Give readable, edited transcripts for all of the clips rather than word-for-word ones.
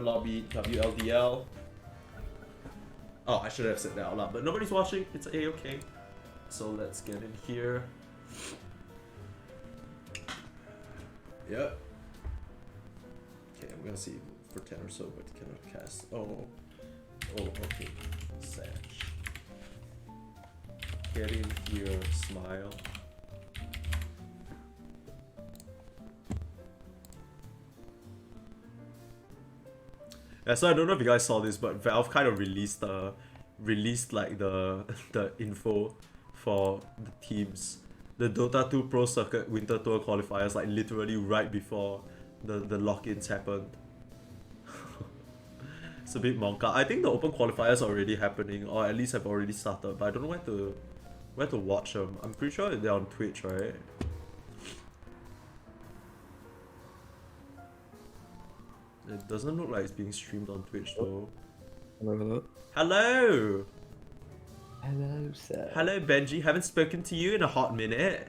lobby WLDL. Oh, I should have said that out loud, but nobody's watching. It's a-okay. So let's get in here. Yep. Okay, I'm gonna see for 10 or so, but cannot cast. Oh, okay. Sag. Get in here, smile. Yeah, so I don't know if you guys saw this, but Valve kind of released like the info for the teams. The Dota 2 Pro Circuit Winter Tour qualifiers, like literally right before the lock-ins happened. It's a bit monka. I think the open qualifiers are already happening, or at least have already started, but I don't know where to watch them. I'm pretty sure they're on Twitch, right? It doesn't look like it's being streamed on Twitch though. Hello. Hello! Hello, sir. Hello, Benji. Haven't spoken to you in a hot minute.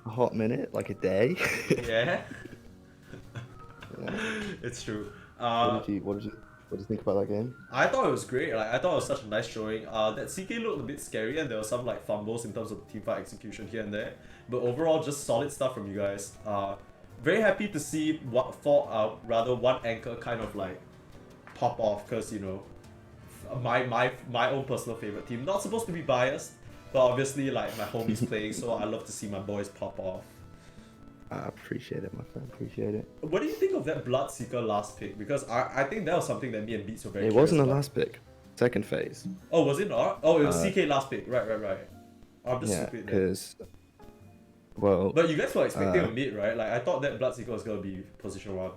A hot minute? Like a day? Yeah? Yeah. It's true. What did you think about that game? I thought it was great. Like I thought it was such a nice showing. That CK looked a bit scary, and there were some like fumbles in terms of teamfight execution here and there. But overall, just solid stuff from you guys. Very happy to see 1Anchor kind of like pop off, because you know, my own personal favorite team. Not supposed to be biased, but obviously like my homie's playing, so I love to see my boys pop off. I appreciate it, my friend. Appreciate it. What do you think of that Bloodseeker last pick? Because I think that was something that me and Beats were very It curious wasn't the about. last pick. Second phase. Oh, was it not? Oh, it was CK last pick. Right. I'm just Yeah, stupid then. because... Well... But you guys were expecting a mid, right? Like I thought that Bloodseeker was gonna be position 1.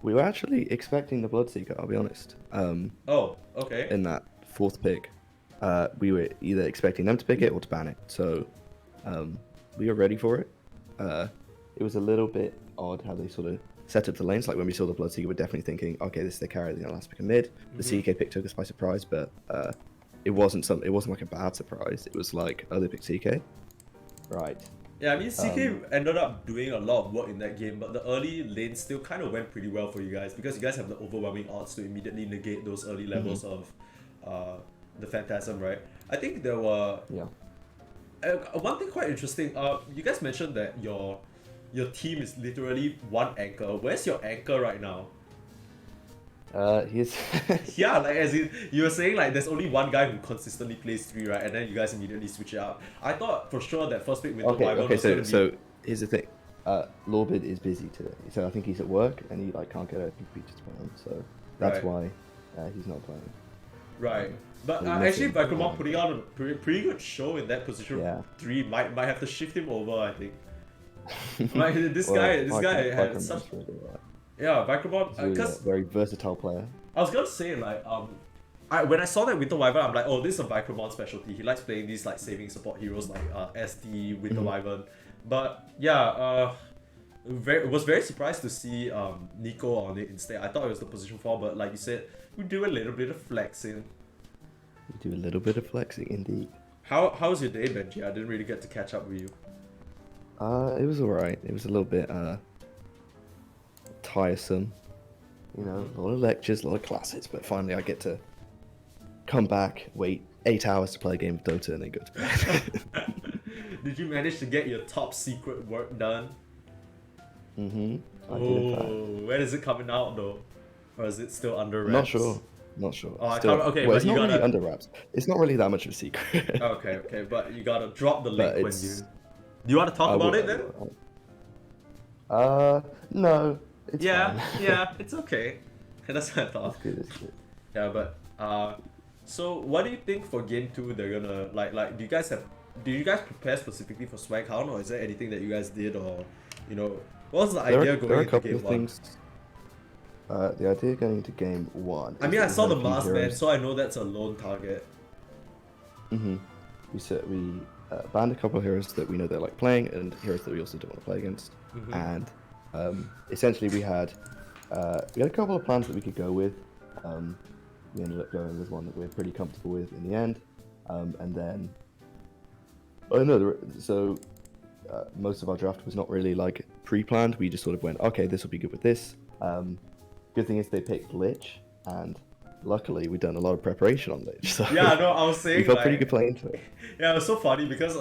We were actually expecting the Bloodseeker, I'll be honest. Oh, okay. In that fourth pick. We were either expecting them to pick it or to ban it. So, we were ready for it. It was a little bit odd how they sort of set up the lanes. Like when we saw the Bloodseeker, we're definitely thinking, okay, this is the carry, the last pick of mid. The CK pick took us by surprise, but it wasn't like a bad surprise. It was like, oh, they picked CK. Right. Yeah, I mean CK ended up doing a lot of work in that game, but the early lane still kind of went pretty well for you guys because you guys have the overwhelming odds to immediately negate those early levels of the Phantasm, right? I think there were one thing quite interesting. You guys mentioned that your team is literally 1Anchor. Where's your anchor right now? He's... Yeah, like as in, you were saying like there's only one guy who consistently plays 3, right? And then you guys immediately switch it up. I thought for sure that first pick Winter Wyvern was gonna be... So here's the thing. Lorbid is busy today. So I think he's at work and he like can't get a feature to play on. So that's why he's not playing. Right. But actually Vicromon putting on a pretty good show in that position 3 might have to shift him over, I think. Like this guy had such... Yeah, Vicromon, because very versatile player. I was gonna say like when I saw that Winter Wyvern, I'm like, oh, this is a Vicromon specialty. He likes playing these like saving support heroes like SD, Winter Wyvern. But yeah, was very surprised to see Nico on it instead. I thought it was the position 4, but like you said, we do a little bit of flexing. We do a little bit of flexing indeed. How's your day, Benji? I didn't really get to catch up with you. It was alright. It was a little bit tiresome, you know, a lot of lectures, a lot of classes, but finally I get to come back, wait 8 hours to play a game of Dota and then go to bed. Did you manage to get your top secret work done? Oh, when is it coming out though? Or is it still under wraps? Not sure. Oh, Still, okay, well, but it's you not gotta... really under wraps. It's not really that much of a secret. Okay, but you gotta drop the link when you... Do you want to talk I about will, it then? No. It's yeah, fine. yeah, it's okay. That's what I thought. It's good. Yeah, but so what do you think for game 2 they're gonna like? Do you guys prepare specifically for Swaghound, or is there anything that you guys did, or you know, what was the idea going into game 1? The idea going into game 1. I mean, I saw the Mars ban, so I know that's a lone target. We banned a couple of heroes that we know they're like playing, and heroes that we also don't want to play against. And essentially we had a couple of plans that we could go with. We ended up going with one that we're pretty comfortable with in the end. And then most of our draft was not really like pre-planned. We just sort of went, okay, this will be good with this. good thing is they picked Lich, and luckily we've done a lot of preparation on Lich. So Yeah, no, I was we saying felt like, pretty good playing into it. yeah, it was so funny because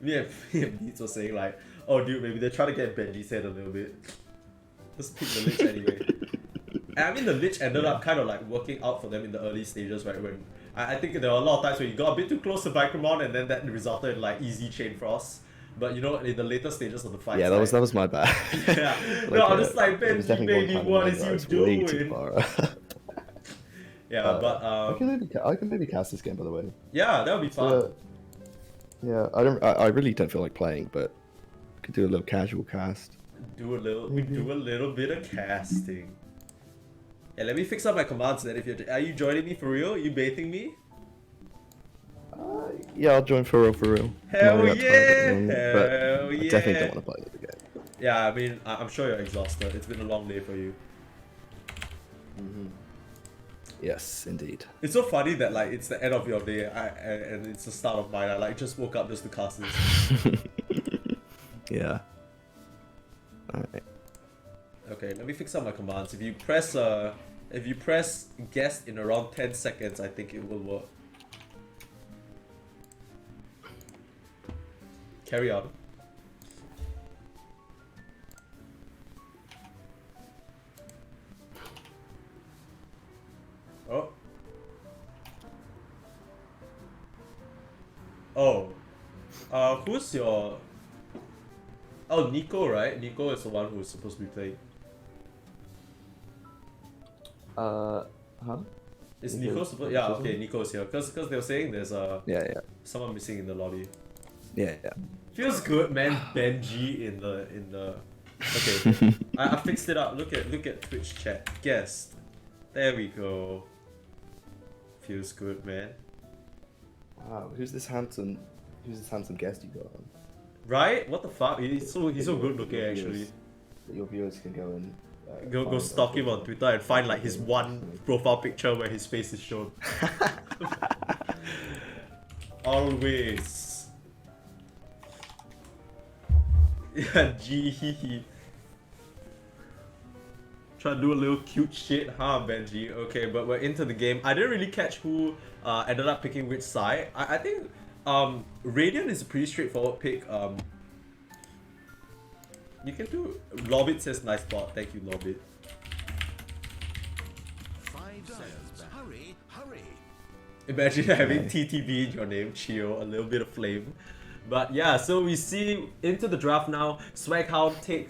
me and Beats were saying like, oh dude, maybe they're trying to get Benji's head a little bit. Just pick the Lich anyway. And I mean the Lich ended up kind of like working out for them in the early stages, right? When I think there were a lot of times where you got a bit too close to Vicromon and then that resulted in like easy chain frost. But you know, in the later stages of the fight, Yeah, that was my bad. yeah. No, I'm just like, it was Benji, definitely one baby, time what where is I you was way too doing? far. Yeah, but I can maybe cast this game, by the way. yeah, that would be fun. Yeah, I really don't feel like playing, but I could do a little casual cast. Do a little bit of casting. Yeah, let me fix up my commands then. Are you joining me for real? Are you baiting me? Yeah, I'll join for real. Hell Not really got time at the yeah! moment, but Hell I yeah! definitely don't want to play it again. Yeah, I mean, I'm sure you're exhausted. It's been a long day for you. Yes, indeed. It's so funny that like it's the end of your day and it's the start of mine. I like just woke up just to cast this. Yeah. Alright. Okay, let me fix up my commands. If you press guest in around 10 seconds, I think it will work. Carry on. Oh. Oh. Who's your... Oh, Nico, right? Nico is the one who's supposed to be playing. Huh? Is Nico supposed... Yeah, okay, Nico's here. Because they were saying there's Yeah. someone missing in the lobby. Yeah. Feels good, man. Benji in the... Okay, I fixed it up. Look at Twitch chat. Guest. There we go. Feels good, man. Wow, who's this handsome guest you got on? Right? What the fuck? He's so good looking actually. That your viewers can go and Go stalk him on Twitter and find like his one profile picture where his face is shown. Always. Yeah, gee. Try to do a little cute shit, huh, Benji? Okay, but we're into the game. I didn't really catch who ended up picking which side. I think Radiant is a pretty straightforward pick. You can do... Lobbit says nice bot. Thank you, Lobbit. 5 seconds. Hurry. Imagine having TTV in your name, chill, a little bit of flame. But yeah, so we see into the draft now. Swaghound take...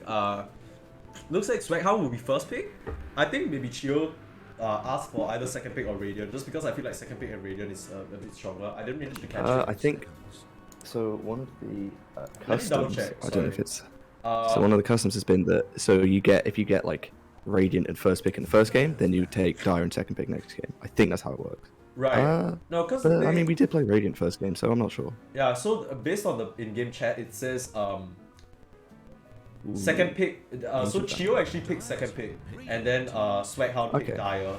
looks like Swaghound will be first pick. I think maybe Chio asked for either second pick or Radiant, just because I feel like second pick and Radiant is a bit stronger. I didn't manage to catch it. I think so. One of the Let me double customs. check, I don't know if sorry. it's. So one of the customs has been that if you get like Radiant and first pick in the first game, then you take Dire and second pick next game. I think that's how it works. Right. No, because I mean, we did play Radiant first game, so I'm not sure. yeah. So based on the in-game chat, it says second pick. So Chio actually picked second pick, and then Swaghound picked Okay. Dire.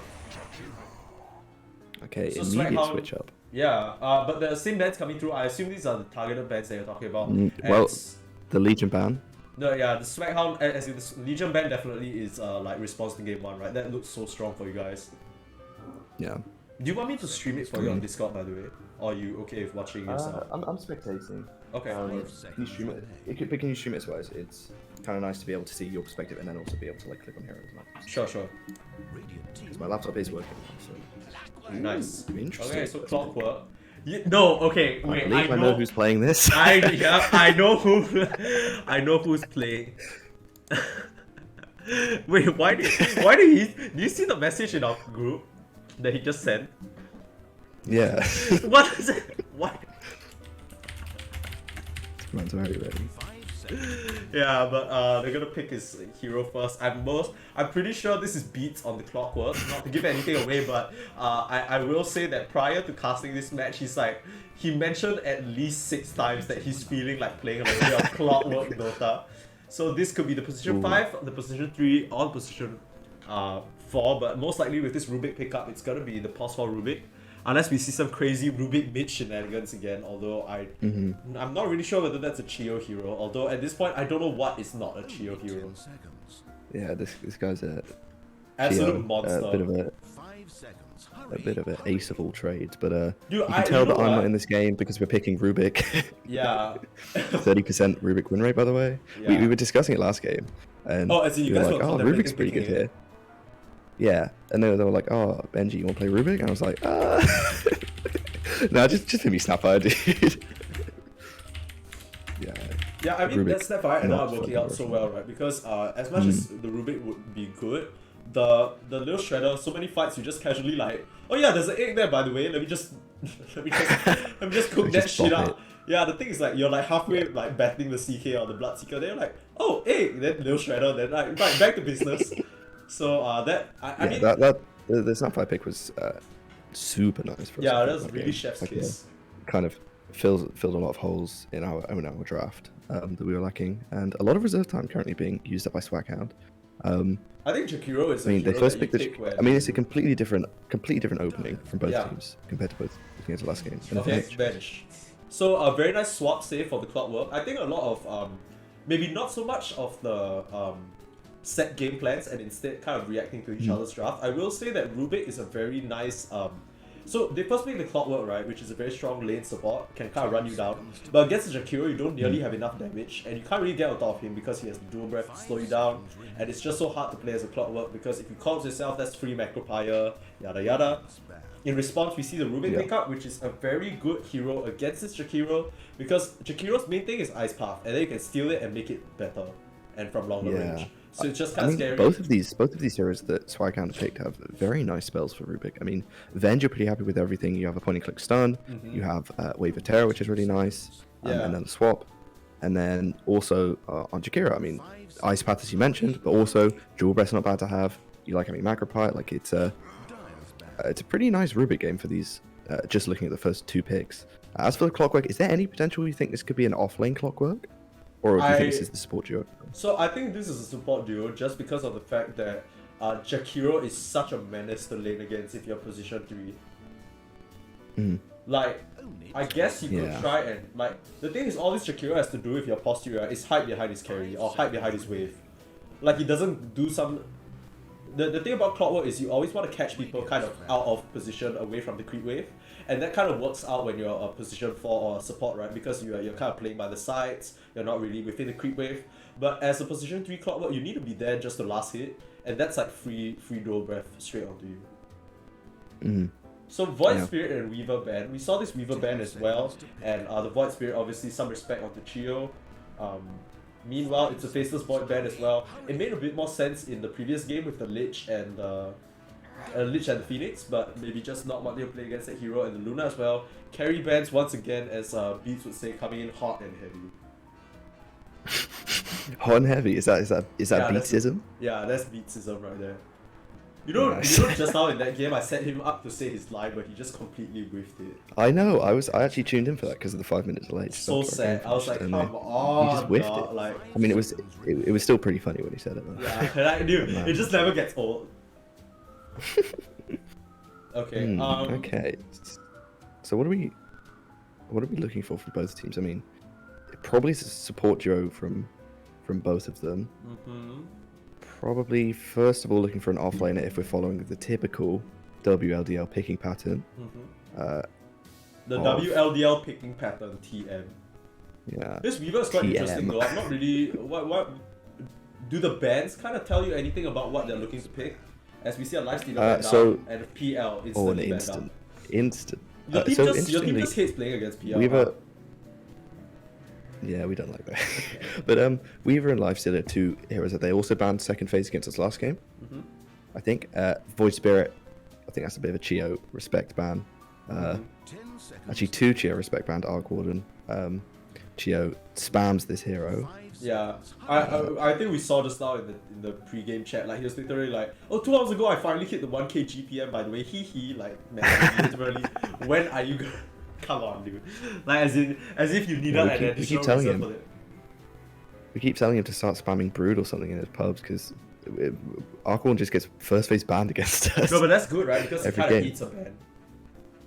Okay, So immediate Swaghound- switch up. Yeah. But the same bans coming through. I assume these are the targeted bans that you're talking about. Well, the Legion ban. No, yeah, the Swaghound, as in the Legion ban definitely is like response to game 1, right? That looks so strong for you guys. Yeah. Do you want me to stream it for you on Discord, by the way? Or are you okay with watching yourself? I'm spectating. Okay. Can you stream it? Can you stream it as it's kind of nice to be able to see your perspective and then also be able to like click on heroes. Sure. Because my laptop is working now, so. Nice. Interesting. Okay, so Clockwork. No, okay, I wait, believe I know who's playing this. I know who's playing. Wait, why did do you see the message in our group that he just sent? Yeah. What is it? What? Man's already ready. Yeah, but they're gonna pick his hero first. I'm pretty sure this is Beats on the Clockwork. Not to give anything away, but I will say that prior to casting this match, he mentioned at least 6 times that he's feeling like playing a little bit of Clockwork Dota. So this could be the position 5, the position 3, or the position 4, but most likely with this Rubik pickup, it's gonna be the pos for Rubik. Unless we see some crazy Rubik mid shenanigans again, although I'm not really sure whether that's a Chio hero, although at this point I don't know what is not a Chio hero. Yeah, this guy's a Absolute Chio, monster. a bit of a 5 seconds. a Hurry. bit of an ace of all trades, but Dude, you can tell you know that I'm what? not in this game because we're picking Rubik. Yeah. 30% Rubik win rate, by the way. Yeah. We were discussing it last game, and Oh, as in you we were guys like, were "Oh, contemplating Rubik's pretty good picking it? here." Yeah, and they were like, "Oh, Benji, you want to play Rubik?" And I was like, "No, just let me Snapfire, dude." Yeah. Yeah, I mean, Rubik, that Snapfire ended not up working fucking out so working. well, right? Because as much as the Rubik would be good, the little shredder, so many fights you just casually like, oh yeah, there's an egg there by the way. Let me just let me just cook that Just shit bop up. Yeah, the thing is like you're like halfway like battling the CK or the Blood Seeker. Then you're like, oh egg, then little shredder, then like right back to business. So I mean, the Snapfire pick was super nice for us. yeah, I that think, was that really game. chef's Like, kiss. kind of filled a lot of holes in our draft that we were lacking, and a lot of reserve time currently being used up by Swaghound. I think Jakiro is I a mean, they hero first that you picked pick when I mean, it's a completely different opening from both Yeah. teams compared to both looking at the last game. And Okay, bench. bench. So a very nice swap save for the clockwork. I think a lot of maybe not so much of the set game plans and instead kind of reacting to each other's draft. I will say that Rubik is a very nice so they first pick the clockwork, right, which is a very strong lane support, can kind of run you down. But against the Jakiro, you don't nearly have enough damage, and you can't really get on top of him because he has dual breath to slow you down, and it's just so hard to play as a clockwork because if you call yourself, that's free macropire, yada yada. In response, we see the Rubik Yeah. pickup, which is a very good hero against this Jakiro, because Jakiro's main thing is Ice Path, and then you can steal it and make it better, and from longer Yeah. range. So it's just I kind of mean, scary. both of these heroes that Swaghound picked have very nice spells for Rubik. I mean, Venge, you're pretty happy with everything. You have a point and click stun. You have Wave of Terror, which is really nice. Yeah. And then the swap. And then also on Jakiro, I mean, Ice Path, as you mentioned, but also Dual Breath's not bad to have. You like having Macropite. Like, it's a pretty nice Rubik game for these, just looking at the first two picks. As for the Clockwork, is there any potential you think this could be an off-lane Clockwork? Or do you think this is the support duo? So I think this is a support duo just because of the fact that Jakiro is such a menace to lane against if you're position 3. Like, I guess you could Yeah. try and, like, the thing is all this Jakiro has to do if your posture is hide behind his carry or hide behind his wave. Like, he doesn't do some... The thing about Clockwork is you always want to catch people kind of out of position away from the creep wave. And that kind of works out when you're a position 4 or a support, right? Because you're kind of playing by the sides, you're not really within the creep wave. But as a position 3 Clockwork, you need to be there just to last hit. And that's like free dual breath straight onto you. So Void Yeah. Spirit and Weaver ban. We saw this Weaver ban as well. And the Void Spirit, obviously some respect onto Chio. Meanwhile, it's a Faceless Void ban as well. It made a bit more sense in the previous game with the Lich and the Phoenix, but maybe just not what they'll play against that hero and the Luna as well. Carry bans once again, as Beats would say, coming in hot and heavy. Hot and heavy, is that Yeah, that's- beatsism? Yeah, that's Beatsism right there. Nice. You know, just now in that game, I set him up to say his line, but he just completely whiffed it. I know. I actually tuned in for that because of the 5 minutes late. So sad. I was like, come he on, just whiffed dog. it. Like, I mean, it was still pretty funny when he said it. Though. yeah, and I knew it just never gets old. Okay. Okay. So what are we looking for from both teams? I mean, probably a support duo from both of them. Probably first of all looking for an offlaner if we're following the typical WLDL picking pattern. The of- WLDL picking pattern TM. Yeah. This Weaver is quite TM. interesting though. I'm not really. What do the bands kind of tell you anything about what they're looking to pick? As we see a lifestealer ban so- down and a PL Oh, an instantly ban down. instant. Your team, So your team interestingly, just hates playing against PL. Weaver. Yeah, we don't like that. But Weaver and Lifestealer are two heroes that they also banned second phase against us last game. I think Void Spirit. I think that's a bit of a Chio respect ban. 10 seconds. Actually, two Chio respect banned Arc Warden. Chio spams this hero. Yeah, I think we saw just now in the pre-game chat, like he was literally like, oh, 2 hours ago I finally hit the 1k GPM by the way, hee like, man, literally, when are you gonna, come on dude, like as if you needed Yeah, an we additional keep telling reserve him. for that. We keep telling him to start spamming Brood or something in his pubs because Arc Warden just gets first phase banned against us. No, but that's good, right, because it Every kind of game. eats a ban.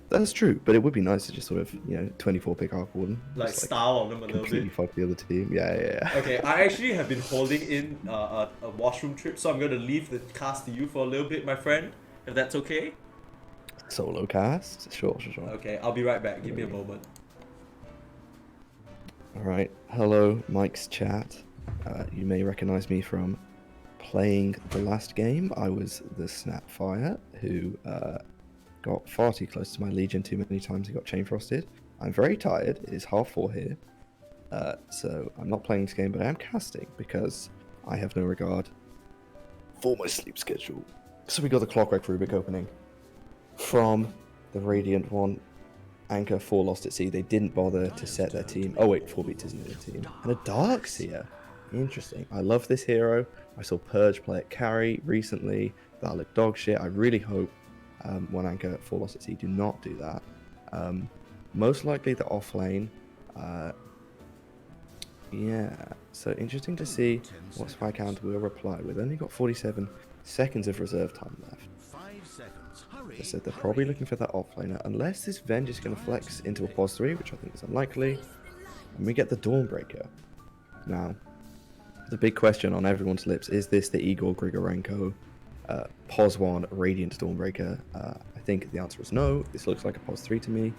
That's true, but it would be nice to just sort of, 24 pick Arc Warden. Like Just, style on them a little completely bit. fuck the other team. Yeah. Okay, I actually have been holding in a washroom trip, so I'm gonna leave the cast to you for a little bit, my friend, if that's okay. Solo cast? Sure. Okay, I'll be right back. Give me a moment. Alright, hello, Mike's chat. You may recognize me from playing the last game. I was the Snapfire, who got far too close to my Legion too many times and got chain frosted. I'm very tired. It is 4:30 here. So I'm not playing this game, but I am casting because I have no regard for my sleep schedule. So we got the Clockwork Rubik opening from the Radiant 1Anchor 4 Lost at Sea. They didn't bother to set their team. Oh wait, 4 beats isn't their team. And a Darkseer. Interesting. I love this hero. I saw Purge play at carry recently. That looked dog shit. I really hope 1Anchor 4 Lost at Sea do not do that. Most likely the off lane. Yeah, so interesting to see what Swaghound will reply with. Only got 47 seconds of reserve time left. 5 seconds. Hurry. They said they're probably looking for that offlaner, unless this Venge is going to flex into a pos 3, which I think is unlikely. And we get the Dawnbreaker. Now, the big question on everyone's lips, is this the Igor Grigorenko pos 1 Radiant Dawnbreaker? I think the answer is no. This looks like a pos 3 to me.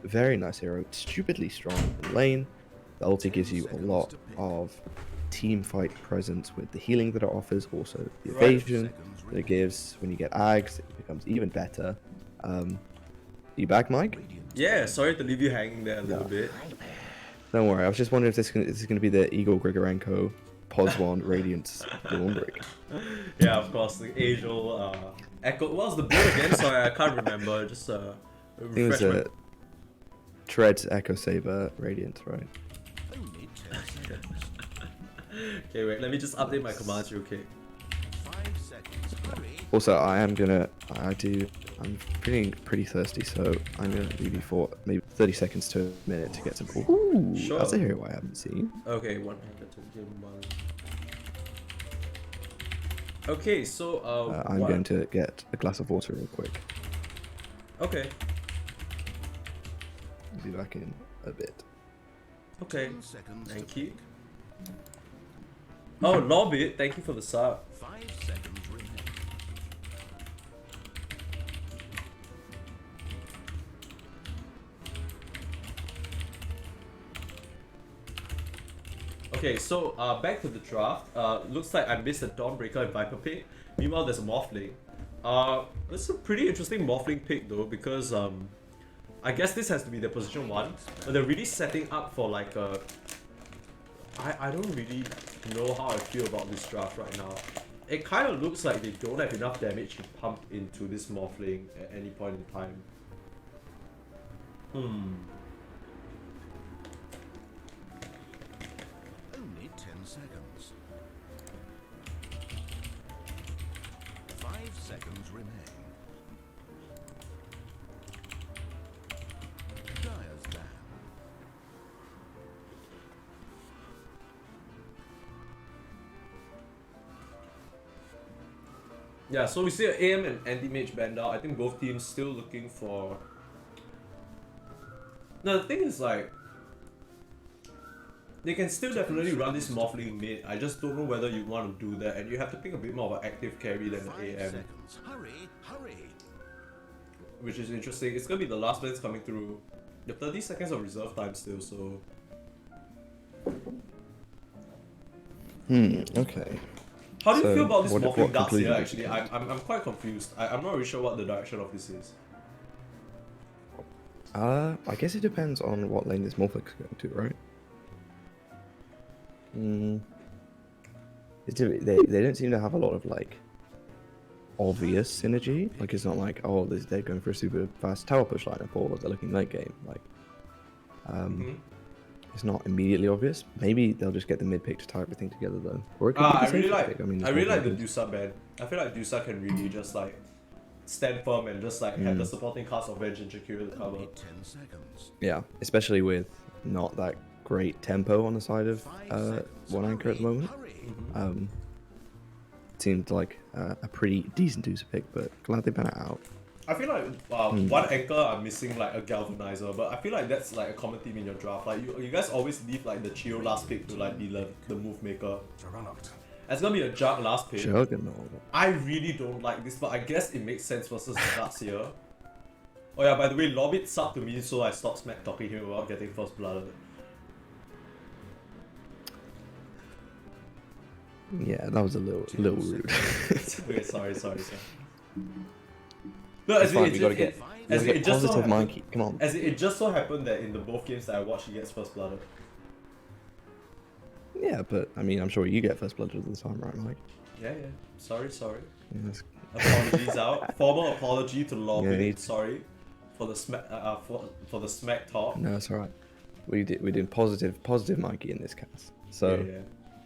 Very nice hero, stupidly strong in lane. The ulti gives you a lot of team fight presence with the healing that it offers, also the evasion that it gives. When you get ags, it becomes even better. You back, Mike? Yeah, sorry to leave you hanging there a little bit. Don't worry, I was just wondering if this is going to be the Igor Grigorenko pos 1 Radiant Dawnbreaker. Yeah, of course, the Angel Echo. What was the build again? Sorry, I can't remember. Just I think it was a Treads Echo Saber Radiant, right? Only 10 seconds. Okay, wait, let me just update my commands real quick. 5 seconds. Hurry. Also, I'm feeling pretty thirsty, so I'm gonna leave you for maybe 30 seconds to a minute to get some. Ooh, Sure. that's a hero I haven't seen. Okay, 100 to give one. Okay, so I'm going to get a glass of water real quick. Okay, I'll be back in a bit. okay. 10 seconds. Thank to you. Oh, Lobbit, thank you for the sub. 5 seconds remain. Okay, so back to the draft. Looks like I missed a Dawnbreaker and Viper pick. Meanwhile, there's a Morphling. This is a pretty interesting Morphling pick though, because I guess this has to be their position 1. But they're really setting up for like a... I don't really know how I feel about this draft right now. It kind of looks like they don't have enough damage to pump into this Morphling at any point in time. Only 10 seconds. 5 seconds remain. Dyer's down. Yeah, so we see an AM and anti-mage band out. I think both teams still looking for... No, the thing is like... They can still definitely run this Morphling mid. I just don't know whether you want to do that, and you have to pick a bit more of an active carry than an 5 AM. seconds. Hurry, hurry. Which is interesting. It's gonna be the last plans coming through. You have 30 seconds of reserve time still, so... Okay. How do you So, feel about this what Morphling Darkseer conclusion did actually? you I'm quite confused. I'm not really sure what the direction of this is. I guess it depends on what lane this Morphling is going to, right? They don't seem to have a lot of like obvious synergy. Like it's not like, oh, they're going for a super fast tower push lineup or they're looking late game. Like it's not immediately obvious. Maybe they'll just get the mid pick to tie everything together though. Or it could be the I really safer like pick. I mean, I really like the different Dusa band. I feel like Dusa can really just like stand firm and just like have the supporting cast of Venge and Shakira to cover. Only 10 seconds. Yeah, especially with not that great tempo on the side of 5 seconds. 1Anchor at the moment. Hurry. Seemed like a pretty decent Dusa pick, but glad they ban it out. I feel like 1Anchor are missing like a galvanizer, but I feel like that's like a common theme in your draft. Like you guys always leave like the Chio last pick to like be the move maker. Juggernaut. It's gonna be a Jug last pick. Juggernaut. I really don't like this, but I guess it makes sense versus the Darts here. Oh yeah, by the way, Lobbit subbed to me, so I stopped smack talking him about getting first blood. Yeah, that was a little rude. Okay, sorry. No, as It's fine, in, we gotta get positive monkey. Come on. As in, it just so happened that in the both games that I watched, he gets first blood. Yeah, but I mean, I'm sure you get first blood at the time, right, Mike? Yeah. Sorry. Yes. Apologies out. Formal apology to Lobbit. Yeah, Sorry for the smack. For the smack talk. No, it's alright. We did positive Mikey in this cast. So,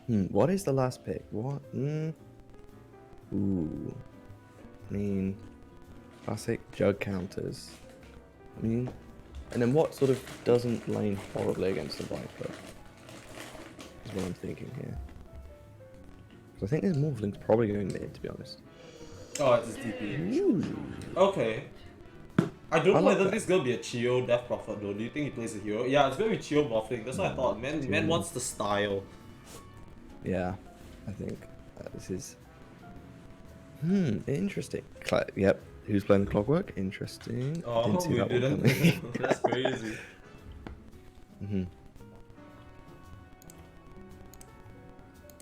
Yeah. what is the last pick? What? Ooh. I mean, classic jug counters. I mean, and then what sort of doesn't lane horribly against the Viper? Is what I'm thinking here. 'Cause I think this Morphling's probably going mid, to be honest. Oh, it's his DP. Ooh. Okay. I don't know I like whether that. this is gonna be a Chio Death Prophet though. Do you think he plays a hero? Yeah, it's gonna be Chio Morphling. That's what I thought. Man wants the style. Yeah, I think this is. Interesting. Yep. Who's playing the Clockwork? Interesting. Oh, Didn't see we that one didn't. coming. That's crazy.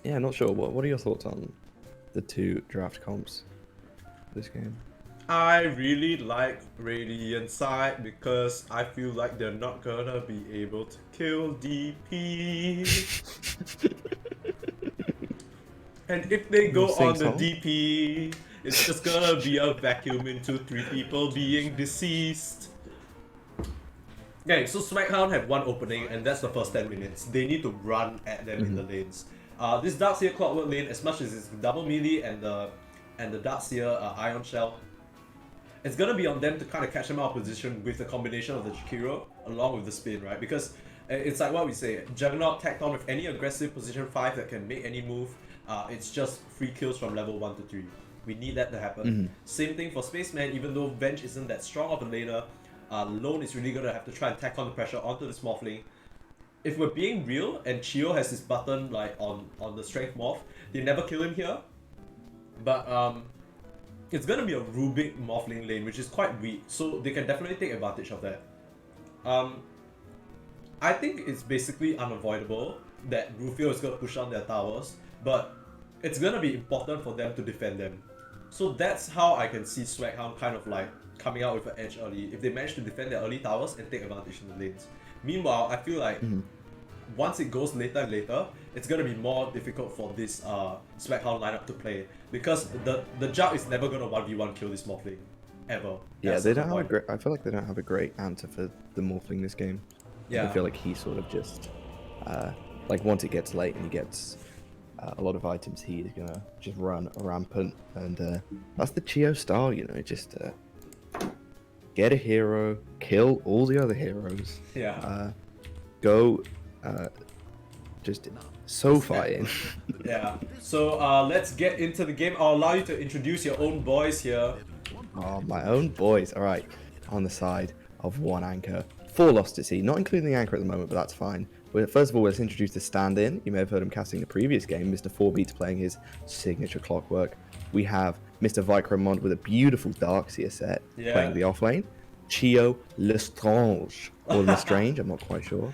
Yeah, not sure. What are your thoughts on the two draft comps this game? I really like Radiant side because I feel like they're not gonna be able to kill DP. And if they go Sing on the song? DP, it's just gonna be a vacuum into 3 people being deceased. Okay, so Swaghound have one opening and that's the first 10 minutes. They need to run at them in the lanes. This Darkseer Clockwork lane, as much as it's double melee and the Darkseer Ion Shell, it's gonna be on them to kind of catch them out of position with the combination of the Jakiro along with the spin, right? Because it's like what we say, Juggernaut tagged on with any aggressive position 5 that can make any move, it's just free kills from level 1 to 3. We need that to happen. Same thing for Spaceman, even though Venge isn't that strong of a laner, Lone is really gonna have to try and tack on the pressure onto the Morphling. If we're being real, and Chio has his button like on the Strength Morph, they never kill him here. But it's gonna be a Rubik Morphling lane, which is quite weak, so they can definitely take advantage of that. I think it's basically unavoidable that Rufio is gonna push down their towers, but it's gonna be important for them to defend them. So that's how I can see Swaghound kind of like coming out with an edge early, if they manage to defend their early towers and take advantage in the lanes. Meanwhile, I feel like once it goes later and later, it's gonna be more difficult for this Swaghound lineup to play, because the Jug is never gonna 1v1 kill this Morphling, ever. Yeah, That's they the don't have a point. great. I feel like they don't have a great answer for the Morphling this game. Yeah. I feel like he sort of just, like once it gets late and he gets a lot of items, he is gonna just run rampant, and that's the Chio style, you know, just get a hero, kill all the other heroes, Yeah. go just so far in. Yeah. So let's get into the game. I'll allow you to introduce your own boys here. Oh, my own boys. All right, on the side of 1Anchor. 4 lost at sea, not including the anchor at the moment, but that's fine. First of all, let's introduce the stand-in. You may have heard him casting the previous game. Mr. 4Beats playing his signature Clockwork. We have Mr. Vicromont with a beautiful Darkseer set playing the offlane. Chio Lestrange, or Lestrange, I'm not quite sure.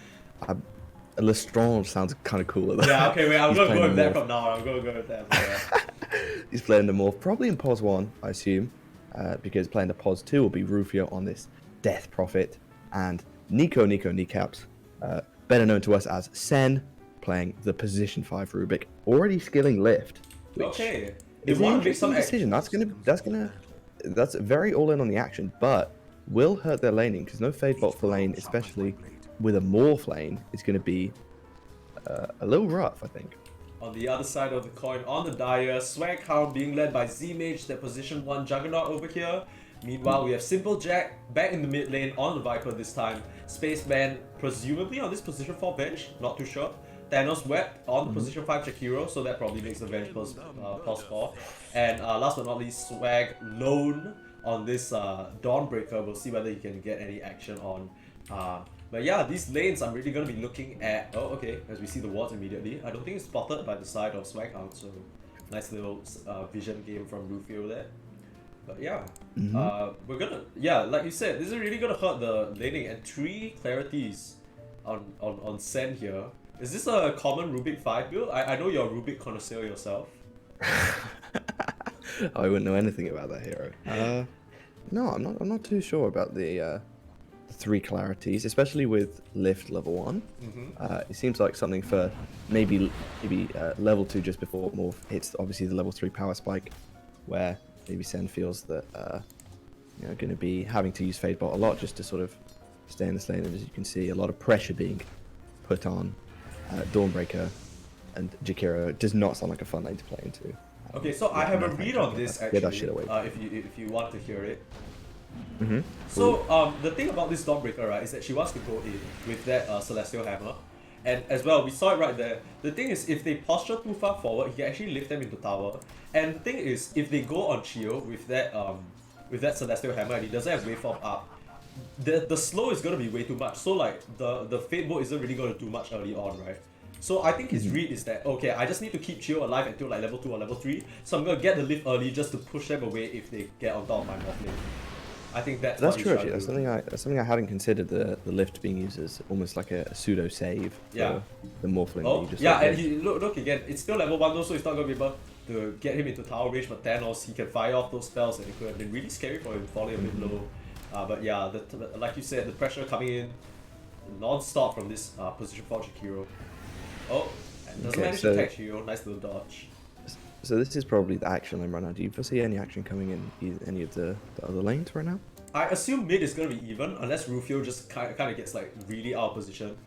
Lestrange sounds kind of cooler though. Yeah, okay, wait, I'm He's gonna go playing with the that morph. from now on. I'm gonna go with that. Yeah. He's playing the morph, probably in pos 1, I assume, because playing the pos 2 will be Rufio on this Death Prophet, and Nico Kneecaps, better known to us as Sen, playing the position 5 Rubik, already skilling lift. Which Okay. is an wanna make interesting decision. That's very all in on the action, but will hurt their laning, because no fade bot for lane, especially with a morph lane, is going to be a little rough, I think. On the other side of the coin, on the Dire, Swaghound being led by Z-Mage, their position 1 Juggernaut over here. Meanwhile, we have Simple Jack back in the mid lane on the Viper this time. Spaceman presumably on this position 4 bench, not too sure. Thanos Web on the position 5 Jakiro, so that probably makes the bench plus 4. And last but not least, Swag Lone on this Dawnbreaker. We'll see whether he can get any action on. But yeah, these lanes I'm really going to be looking at. Oh, okay, as we see the wards immediately. I don't think it's spotted by the side of Swaghound, so nice little vision game from Rufio there. But yeah, we're gonna, like you said, this is really gonna hurt the laning, and 3 clarities on Sen here. Is this a common Rubik 5 build? I know you're a Rubik connoisseur yourself. I wouldn't know anything about that hero. No, I'm not too sure about the 3 clarities, especially with lift level 1. It seems like something for maybe level 2 just before morph hits obviously the level 3 power spike, where maybe Sen feels that going to be having to use Fade Bot a lot just to sort of stay in this lane. And as you can see, a lot of pressure being put on Dawnbreaker, and Jakiro does not sound like a fun lane to play into. Okay, so I have a read on this actually. Get that shit away. If you want to hear it. Mm-hmm. So the thing about this Dawnbreaker, right, is that she wants to go in with that Celestial Hammer, and as well we saw it right there. The thing is, if they posture too far forward, he can actually lift them into tower. And the thing is, if they go on Chio with that Celestial Hammer and he doesn't have waveform up, the slow is gonna be way too much. So like the Fate Bolt isn't really gonna do much early on, right? So I think his read is that, okay, I just need to keep Chio alive until like level 2 or level 3, so I'm gonna get the lift early just to push them away if they get on top of my morph lane. I think that's true actually. That's something I hadn't considered, the lift being used as almost like a pseudo save for the morph lane that you just and he, look again, it's still level 1 though, so he's not gonna be able to get him into tower range, but Thanos, he can fire off those spells, and it could have been really scary for him falling a bit low. But yeah, like you said, the pressure coming in non-stop from this position for Jakiro. Oh, and doesn't manage to attack Chio. Nice little dodge. So this is probably the action lane right now. Do you foresee any action coming in any of the other lanes right now? I assume mid is going to be even, unless Rufio just kind of gets like really out of position.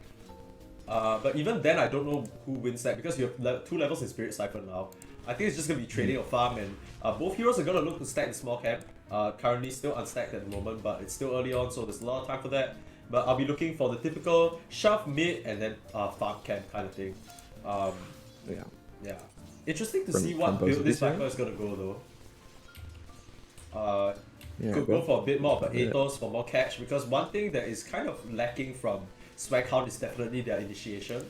But even then, I don't know who wins that, because you have 2 levels in Spirit Siphon now. I think it's just going to be trading of farm, and both heroes are going to look to stack the small camp. Currently still unstacked at the moment, but it's still early on, so there's a lot of time for that. But I'll be looking for the typical shove mid and then farm camp kind of thing. Yeah. Interesting to see what build this Viper is going to go though. Could go for a bit more of an Athos for more catch, because one thing that is kind of lacking from Swaghound is definitely their initiation.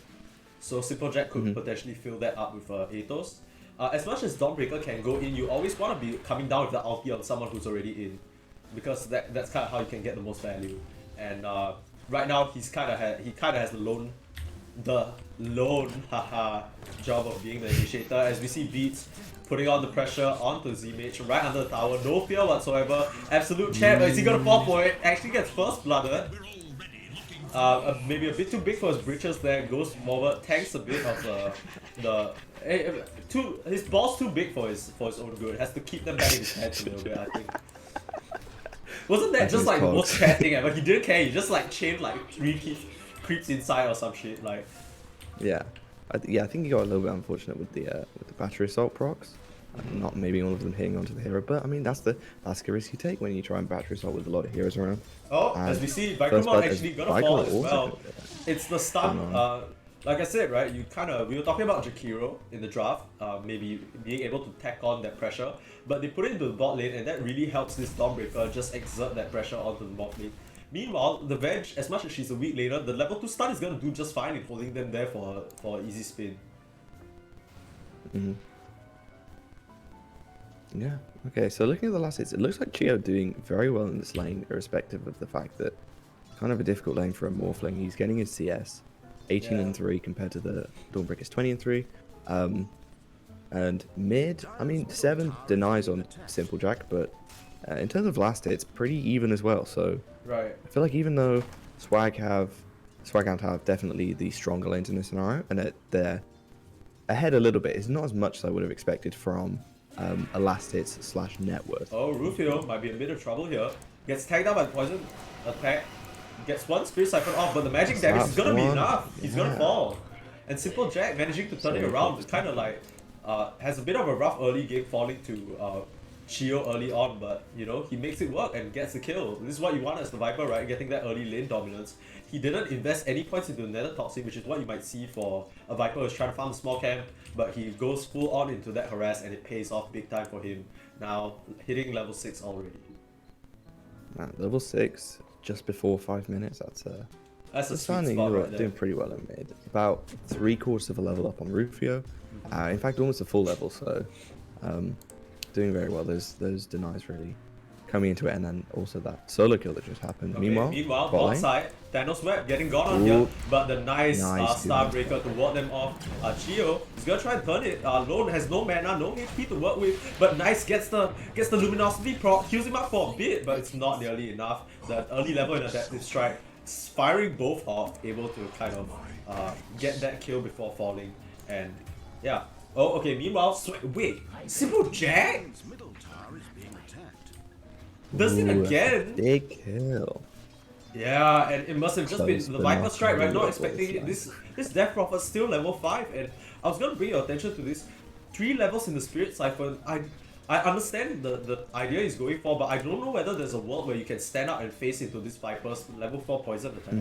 So Simple Jack could potentially fill that up with Athos. As much as Dawnbreaker can go in, you always want to be coming down with the ulti on someone who's already in, because that's kind of how you can get the most value. And right now he kind of has the lone job of being the initiator, as we see Beats putting on the pressure onto Z-Mage right under the tower, no fear whatsoever. Absolute champ. Is he gonna fall for it? Actually gets first blooded. Maybe a bit too big for his britches there, goes forward, tanks a bit of his ball's too big for his own good. Has to keep them back in his head a little bit, I think. Wasn't that just like the most chat thing ever? He didn't care, he just like chained like 3 creeps inside or some shit, like. Yeah. I think he got a little bit unfortunate with the battery assault procs. Not maybe all of them hitting onto the hero, but I mean that's the risk you take when you try and battery assault with a lot of heroes around. Oh, as we see, Vikromon actually gonna fall as well. It's the stun. Like I said, right, we were talking about Jakiro in the draft, maybe being able to tack on that pressure, but they put it into the bot lane, and that really helps this Dawnbreaker just exert that pressure onto the bot lane. Meanwhile, the Veg, as much as she's a weak laner, the level 2 stun is gonna do just fine in holding them there for an easy spin. Yeah, okay, so looking at the last hits, it looks like Chio doing very well in this lane, irrespective of the fact that it's kind of a difficult lane for a Morphling. He's getting his CS 18 and 3 compared to the Dawnbreaker's 20 and 3. And mid, I mean, 7 denies on Simple Jack, but in terms of last hits, pretty even as well. So right. I feel like even though Swaghound have definitely the stronger lanes in this scenario, and they're ahead a little bit, it's not as much as I would have expected from a last hits / net worth. Oh, Rufio might be in a bit of trouble here. Gets tagged out by the poison attack. Gets 1 Spirit Siphon off, but the magic damage is gonna be enough. He's gonna fall. And Simple Jack managing to turn it around is kind of like has a bit of a rough early game, falling to Chio early on, but you know, he makes it work and gets the kill. This is what you want as the Viper, right? Getting that early lane dominance. He didn't invest any points into the Nether Toxin, which is what you might see for a Viper who's trying to farm a small camp, but he goes full on into that harass, and it pays off big time for him. Now hitting level 6 already. Man, level 6, just before 5 minutes. That's That's a It's sweet finding spot you're right there. doing pretty well in mid. About 3/4 of a level up on Rufio. In fact, almost a full level. So, doing very well. Those denies really coming into it, and then also that solo kill that just happened. Okay, meanwhile, bot bot lane. side, Thanos Web getting gone on Ooh. here, but the nice, Nice, Star nice. Breaker to ward them off. Chio is gonna try and turn it. Lone has no mana, no HP to work with, but Nice gets the luminosity proc, heals him up for a bit, but it's not nearly enough. The early level in Adaptive Strike, firing both off, able to kind of get that kill before falling, and yeah. Oh, okay. Meanwhile, wait, Simple Jack Dragon's middle tower is being attacked. does it Ooh, that's a again. big kill. Yeah, and it must have just been Close, the but Viper not Strike, right? really Not what expecting it. it's This Death Prophet's still level 5, and I was gonna bring your attention to this. 3 levels in the Spirit Siphon. I understand the idea he's going for, but I don't know whether there's a world where you can stand up and face into this Viper's level 4 poison attack.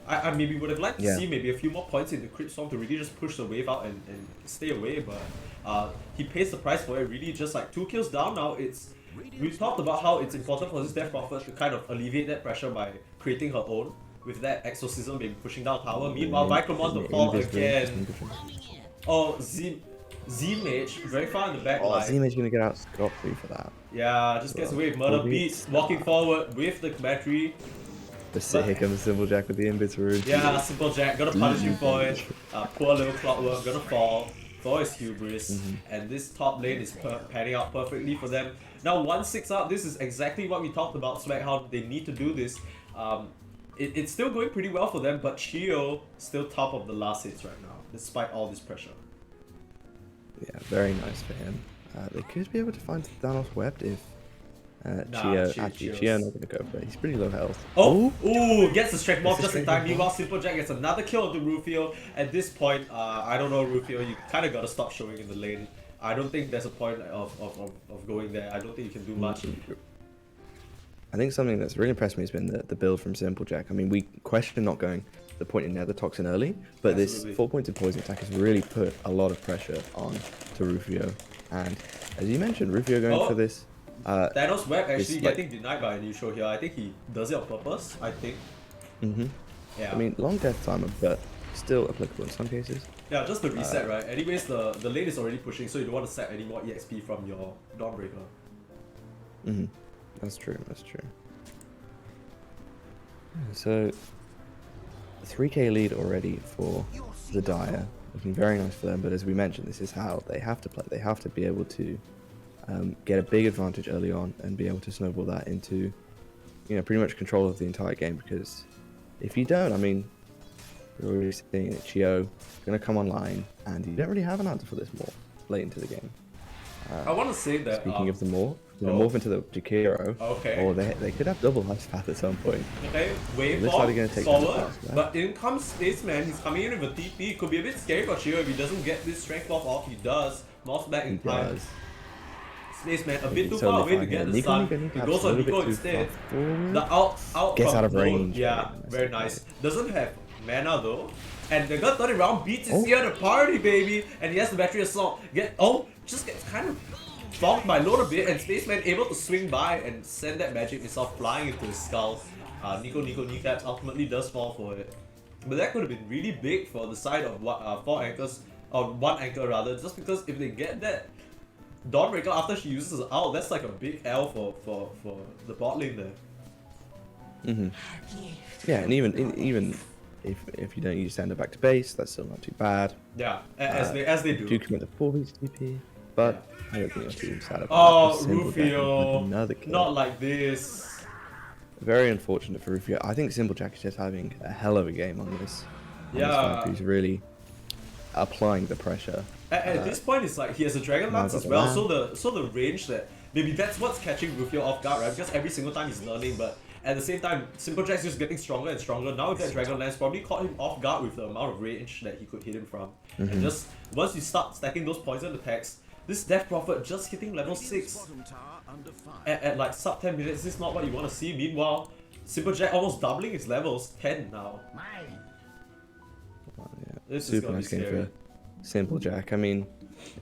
I maybe would have liked to see maybe a few more points in the Crypt Storm to really just push the wave out and stay away, but he pays the price for it. Really, just like 2 kills down now. We've talked about how it's important for this Death Prophet to kind of alleviate that pressure by creating her own, with that Exorcism maybe pushing down tower. Meanwhile, Vicromon to fall again. Oh, Z-Mage, very far in the back line. Z-Mage gonna get out scot-free for that. Yeah, just gets away with murder beats, walking forward with the commentary. Here comes Simple Jack with the Inbits Rune. Yeah, Simple Jack, gonna punish him for it. Poor little Clockwork, gonna fall for his hubris. And this top lane is panning out perfectly for them. Now 1-6 up, this is exactly what we talked about, Swaghound. They need to do this. It's still going pretty well for them, but Chio still top of the last hits right now, despite all this pressure. Yeah, very nice for him. They could be able to find Thanos webbed if Chio's- Chio not gonna go for it. He's pretty low health. Oh, ooh, gets the strength mob Gets the just in strength time. mob. Meanwhile, Simple Jack gets another kill onto Rufio. At this point, I don't know, Rufio, you kind of gotta stop showing in the lane. I don't think there's a point of going there. I don't think you can do much. I think something that's really impressed me has been the build from Simple Jack. I mean, we questioned not going the point in Nether Toxin early, but Absolutely. this 4 points of poison attack has really put a lot of pressure on to Rufio. And as you mentioned, Rufio going for this. Thanos Web actually like- getting denied by a neutral here. I think he does it on purpose, I think. Yeah. I mean, long death timer, but still applicable in some cases. Yeah, just the reset, right? Anyways, the lane is already pushing, so you don't want to set any more EXP from your Dawnbreaker. That's true, that's true. So, 3k lead already for the Dire. Looking very nice for them, but as we mentioned, this is how they have to play. They have to be able to get a big advantage early on and be able to snowball that into, pretty much control of the entire game, because if you don't, I mean, we're already seeing it. Chio going to come online, and you don't really have an answer for this more late into the game. I want to say that. Speaking of the morph, morph into the Jakiro, Okay. or they could have double ice path at some point. Okay, wave Looks like forward, they're gonna take forward, that fast, right? but in comes Spaceman. He's coming in with a TP. It could be a bit scary for Chio if he doesn't get this strength buff off. He does. Mouse back in time. Does. Spaceman a bit too Totally far away to fine get here. the Nico stun. He perhaps goes a on little bit Nico too instead. far forward. The out Gets from out of Lone. range. Yeah, very nice. Doesn't have mana though. And they're gonna turn it around. Beats is Oh. here to party, baby. And he has the battery assault. Just gets kind of bonked by Lone a bit, and Spaceman able to swing by and send that magic missile flying into his skull. Nico kneecaps ultimately does fall for it. But that could have been really big for the side of 1Anchor rather, just because if they get that Dawnbreaker after she uses her ult, that's like a big L for the bot lane there. Yeah, and even if you don't use Sander back to base, that's still not too bad. Yeah, as they do. Do commit the 4 TP, but I don't think you're too sad about Oh, that. Simple Jack with Rufio, another kill. not like this. Very unfortunate for Rufio. I think Simple Jack is just having a hell of a game on this. Yeah. He's really applying the pressure. At this point, it's like he has a Dragon Lance as well, so the range that maybe that's what's catching Rufio off guard, right? Because every single time he's learning, but at the same time, Simple Jack's just getting stronger and stronger. Now with that Dragon Lance, probably caught him off guard with the amount of range that he could hit him from. And just once you start stacking those poison attacks, this Death Prophet just hitting level 6 Bottom tower under fire. at like sub 10 minutes. This is not what you want to see. Meanwhile, Simple Jack almost doubling his levels, 10 now. Yeah. This is Super gonna nice be game scary. for Simple Jack. I mean,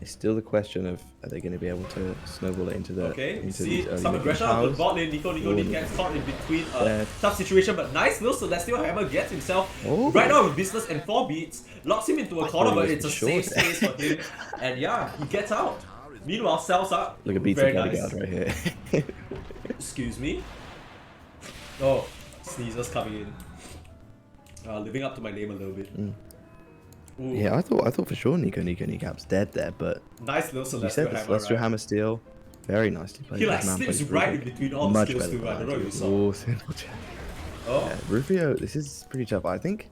It's still the question of, are they going to be able to snowball it into the into see these early some mid-game aggression on the towers? bot lane. Nico gets caught in between a Yeah. tough situation, but nice little Celestial Hammer gets himself Oh. right now with business and 4 beats, locks him into a corner, thought he but was it's a for safe sure. space for him, and yeah, he gets out. Meanwhile, sells up. Look at Beats very the nice. bodyguard right here. Excuse me. Oh, sneezers coming in. Living up to my name a little bit. Ooh, Yeah, I thought for sure Nico Kneecap's dead there, but nice little you Celestial said the Hammer. Celestial Right? Hammer steal, very nicely played. He like This man slips plays right in Rufio between all the much skills better too. than I don't know if you saw. Oh, simple chat. Oh, Yeah, Rufio, this is pretty tough. I think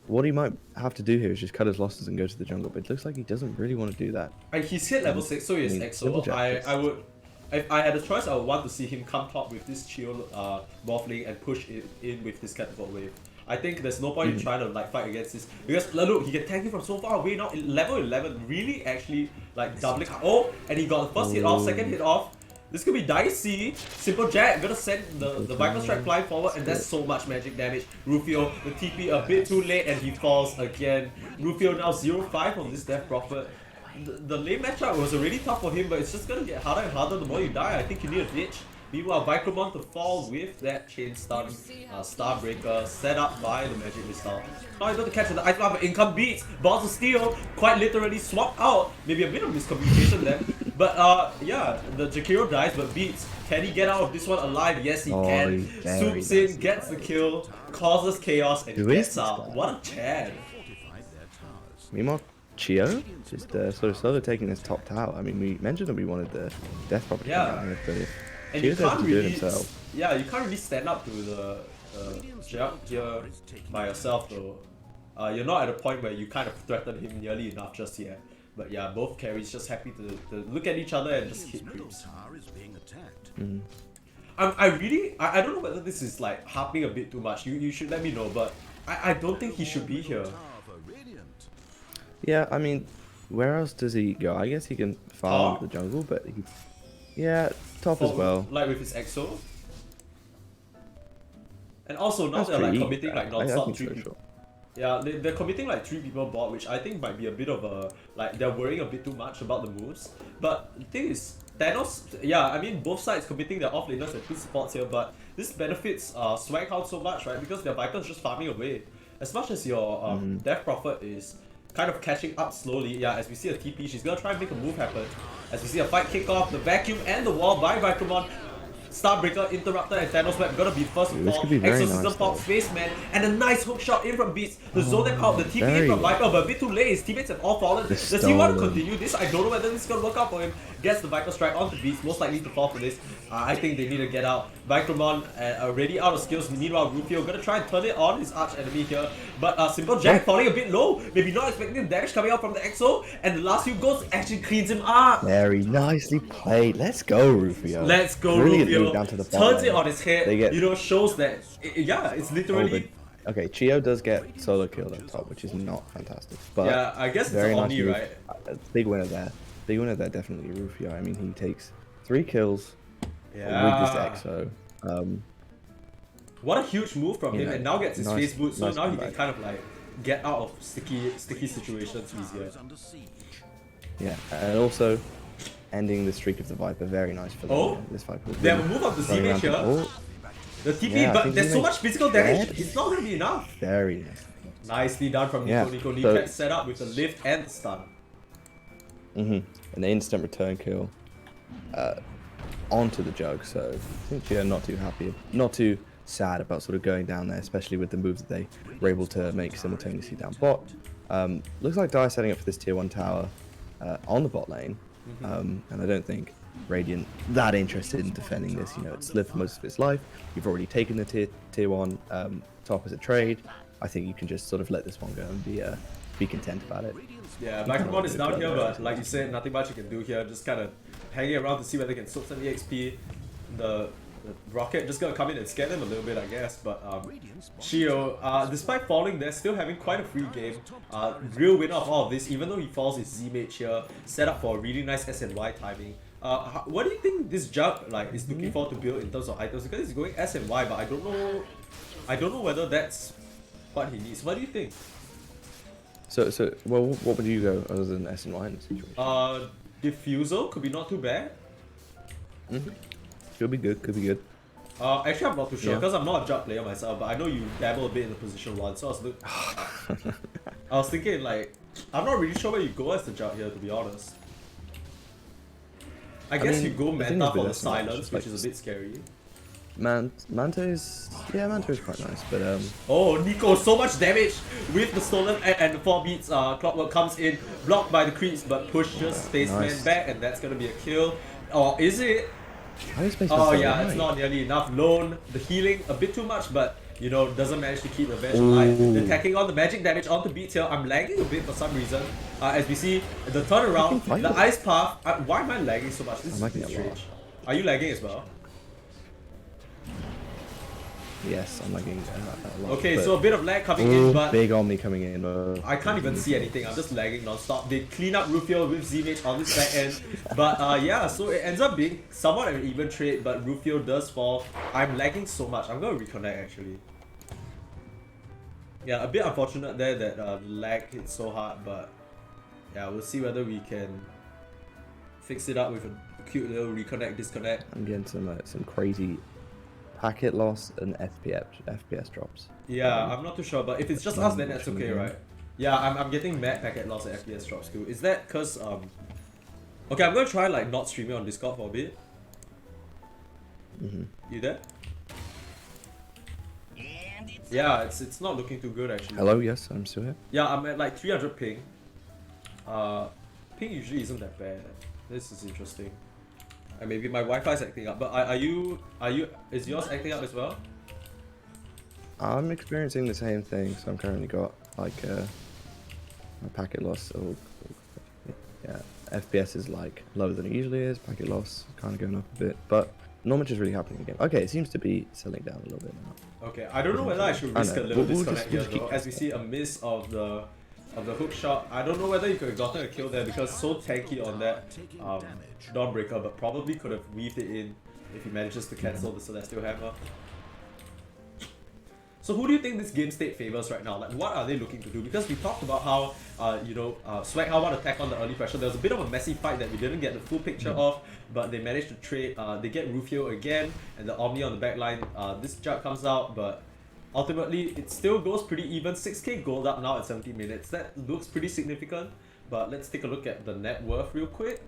what he might have to do here is just cut his losses and go to the jungle, but it looks like he doesn't really want to do that. and he's hit level 6, so he has I mean, EXO. Simple Jack I is- would, if I had a choice, I would want to see him come top with this chill morphling and push it in with this catapult wave. I think there's no point in trying to like fight against this because look, he can tank it from so far away now. Level 11, really actually like doubling. Oh, and he got the first hit off, second hit off. This could be dicey. Simple Jack gonna send the Viper Strike flying forward, and that's so much magic damage. Rufio, the TP a bit too late, and he falls again. Rufio now 0-5 on this Death Prophet. The lane matchup was already tough for him, but it's just gonna get harder and harder the more you die. I think you need a ditch. Meanwhile, Vicromon to fall with that chain stun, Starbreaker set up by the Magic Missile. Not able to catch the item, but income beats. Balls of Steel quite literally swapped out. Maybe a bit of miscommunication there. But yeah, the Jakiro dies, but beats. Can he get out of this one alive? Yes, he can. very Swoops in, nice. gets the kill, causes chaos, and he Who is gets this out. guy? What a Chad. Fortified their towers. Meanwhile, Chio just sort of slowly taking this top tower. I mean, we mentioned that we wanted the Death Property Yeah. down here, but if And you Chio's able can't to do it really, himself, yeah, you can't really stand up to the jump here by yourself though. You're not at a point where you kind of threaten him nearly enough just yet. But yeah, both carries just happy to look at each other and just hit Middle creeps. tower is being attacked. I don't know whether this is like harping a bit too much. You should let me know, but I don't think he should be here. Tower for Radiant. yeah, I mean, where else does he go? I guess he can farm Top? the jungle, but yeah, top as well. Like with his EXO. And also now That's they're like pretty- committing like I non-stop think 3 so, people. sure. Yeah, they're committing like 3 people bot, which I think might be a bit of a, like, they're worrying a bit too much about the moves. But the thing is, Thanos, yeah, I mean, both sides committing their offlaners and 2 supports here, but this benefits Swaghound so much, right? Because their Viper's just farming away. As much as your Death Prophet is kind of catching up slowly, yeah, as we see a TP, she's gonna try and make a move happen. As we see a fight kick off, the vacuum and the wall by Vicromon. Starbreaker, Interrupter, and Thanos Web gonna be first of This all. could be very Exorcism nice, pop though. Spaceman, and a nice hook shot in from Beats to zone them out. The TP in very from nice. Viper, but a bit too late. His teammates have all fallen. The Does he want to stolen. continue this? I don't know whether this is gonna work out for him. Gets the Viper strike onto Beats, most likely to fall for this. I think they need to get out. Vicromon already out of skills. Meanwhile, Rufio gonna try and turn it on his arch enemy here. But Simple Jack falling a bit low. Maybe not expecting the damage coming out from the EXO. And the last few goals actually cleans him up. Very nicely played. Let's go, Rufio. Let's go, Brilliant Rufio. move down to the bot Turns lane. it on his head. They get- You know, shows that, yeah, it's Oh, literally. but, okay, Chio does get solo killed up top, which is not fantastic. But Yeah, I guess it's very an nice Omni, move. right? Big winner there. Big winner there, definitely Rufio. I mean, he takes 3 kills Yeah. with this EXO. What a huge move from him, Yeah, and now gets his nice- face boot, so nice now he can comeback. kind of like get out of sticky situations easier. Is under siege. Yeah, and also ending the streak of the Viper. Very nice for them. Oh, This Viper. they have a move of the running Z-Mage around here. to- Oh, The TP, Yeah, I but think there's so Z-Mage much physical damage, dead. it's not gonna be enough. very nice. Nicely done from Yeah, Nico. Nico so- kept set up with the lift and the stun. An instant return kill onto the jug. So I think Chio not too happy, not too sad about sort of going down there, especially with the moves that they were able to make simultaneously down bot. Looks like Dire setting up for this tier 1 tower on the bot lane, and I don't think Radiant that interested in defending this. You know, it's lived for most of its life. You've already taken the tier 1 top as a trade. I think you can just sort of let this one go and be content about it. Yeah, Micromon is down here, but like you said, nothing much you can do here. Just kind of hanging around to see whether they can soak some EXP. The Rocket just gonna come in and scare them a little bit, I guess. But Shio, despite falling, they're still having quite a free game. Real winner of all of this, even though he falls his Z-Mage here, set up for a really nice SNY timing. What do you think this jug like is looking for to build in terms of items? Because he's going SNY, but I don't know whether that's what he needs. What do you think? Well, what would you go other than S and Y in this situation? Diffusal could be not too bad. Could be good. Could be good. Actually, I'm not too sure Yeah. because I'm not a jug player myself, but I know you dabble a bit in the position one, so I was thinking like, I'm not really sure where you go as the jug here, to be honest. I guess mean, you go the thing Manta is with for the this one, it's silence, just which like- is a bit scary. Manta is quite nice, but Oh, Nico, so much damage with the stolen and the 4 beats. Clockwork comes in, blocked by the creeps, but pushes Spaceman nice. back, and that's gonna be a kill. Or is it? how is Spaceman Oh still yeah, alive? it's not nearly enough. Lone, the healing a bit too much, but you know, doesn't manage to keep Revenge alive. The attacking on the magic damage onto beats here. I'm lagging a bit for some reason. As we see the turnaround, Fucking the fight. ice path. Why am I lagging so much? This is I'm lagging really a lot. strange. Are you lagging as well? Yes, I'm lagging a lot. Okay, but- so a bit of lag coming in, but big Omni coming in. I can't even see anything. I'm just lagging non-stop. They clean up Rufio with Z-Mage on this back end. But yeah, so it ends up being somewhat of an even trade, but Rufio does fall. I'm lagging so much. I'm going to reconnect actually. Yeah, a bit unfortunate there that the lag hit so hard, but yeah, we'll see whether we can fix it up with a cute little reconnect, disconnect. I'm getting some crazy packet loss and FPS drops. Yeah, I'm not too sure, but if it's just us, then that's okay, Unfortunately. right? Yeah, I'm getting mad packet loss and FPS drops too. Is that because okay, I'm gonna try like not streaming on Discord for a bit. You there? Yeah, it's not looking too good actually. Hello, yes, I'm still here. Yeah, I'm at like 300 ping. Ping usually isn't that bad. This is interesting. And maybe my Wi-Fi is acting up. But is yours acting up as well? I'm experiencing the same thing, so I'm currently got like my packet loss. Yeah, FPS is like lower than it usually is. Packet loss kind of going up a bit, but not much is really happening again. Okay, it seems to be settling down a little bit now. Okay, I don't know whether I should I risk a know. little We'll disconnect just here though, keep- as we see a miss of the hook shot. I don't know whether you could have gotten a kill there because so tanky on that Dawnbreaker, but probably could have weaved it in if he manages to cancel the Celestial Hammer. So who do you think this game state favors right now? Like, what are they looking to do? Because we talked about how, Swaghound want to attack on the early pressure. There was a bit of a messy fight that we didn't get the full picture of, but they managed to trade. They get Rufio again, and the Omni on the back line. This jug comes out, but ultimately it still goes pretty even. 6k gold up now at 17 minutes. That looks pretty significant, but let's take a look at the net worth real quick.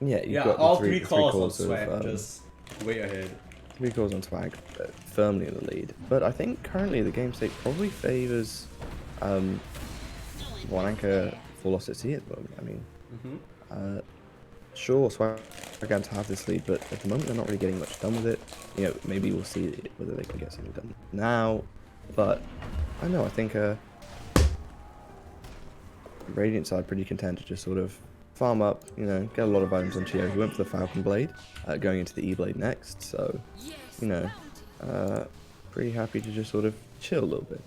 Yeah, you've Yeah, got all the three calls on Swag, of, just way ahead. 3 calls on Swag, firmly in the lead. But I think currently the game state probably favors 1Anchor full loss at sea at the moment. I mean, sure, Swaghound to have this lead, but at the moment they're not really getting much done with it. You know, maybe we'll see whether they can get something done now. But I don't know, I think Radiant side pretty content to just sort of farm up, you know, get a lot of items on Chio. He went for the Falcon Blade, going into the E-Blade next, so, you know, pretty happy to just sort of chill a little bit.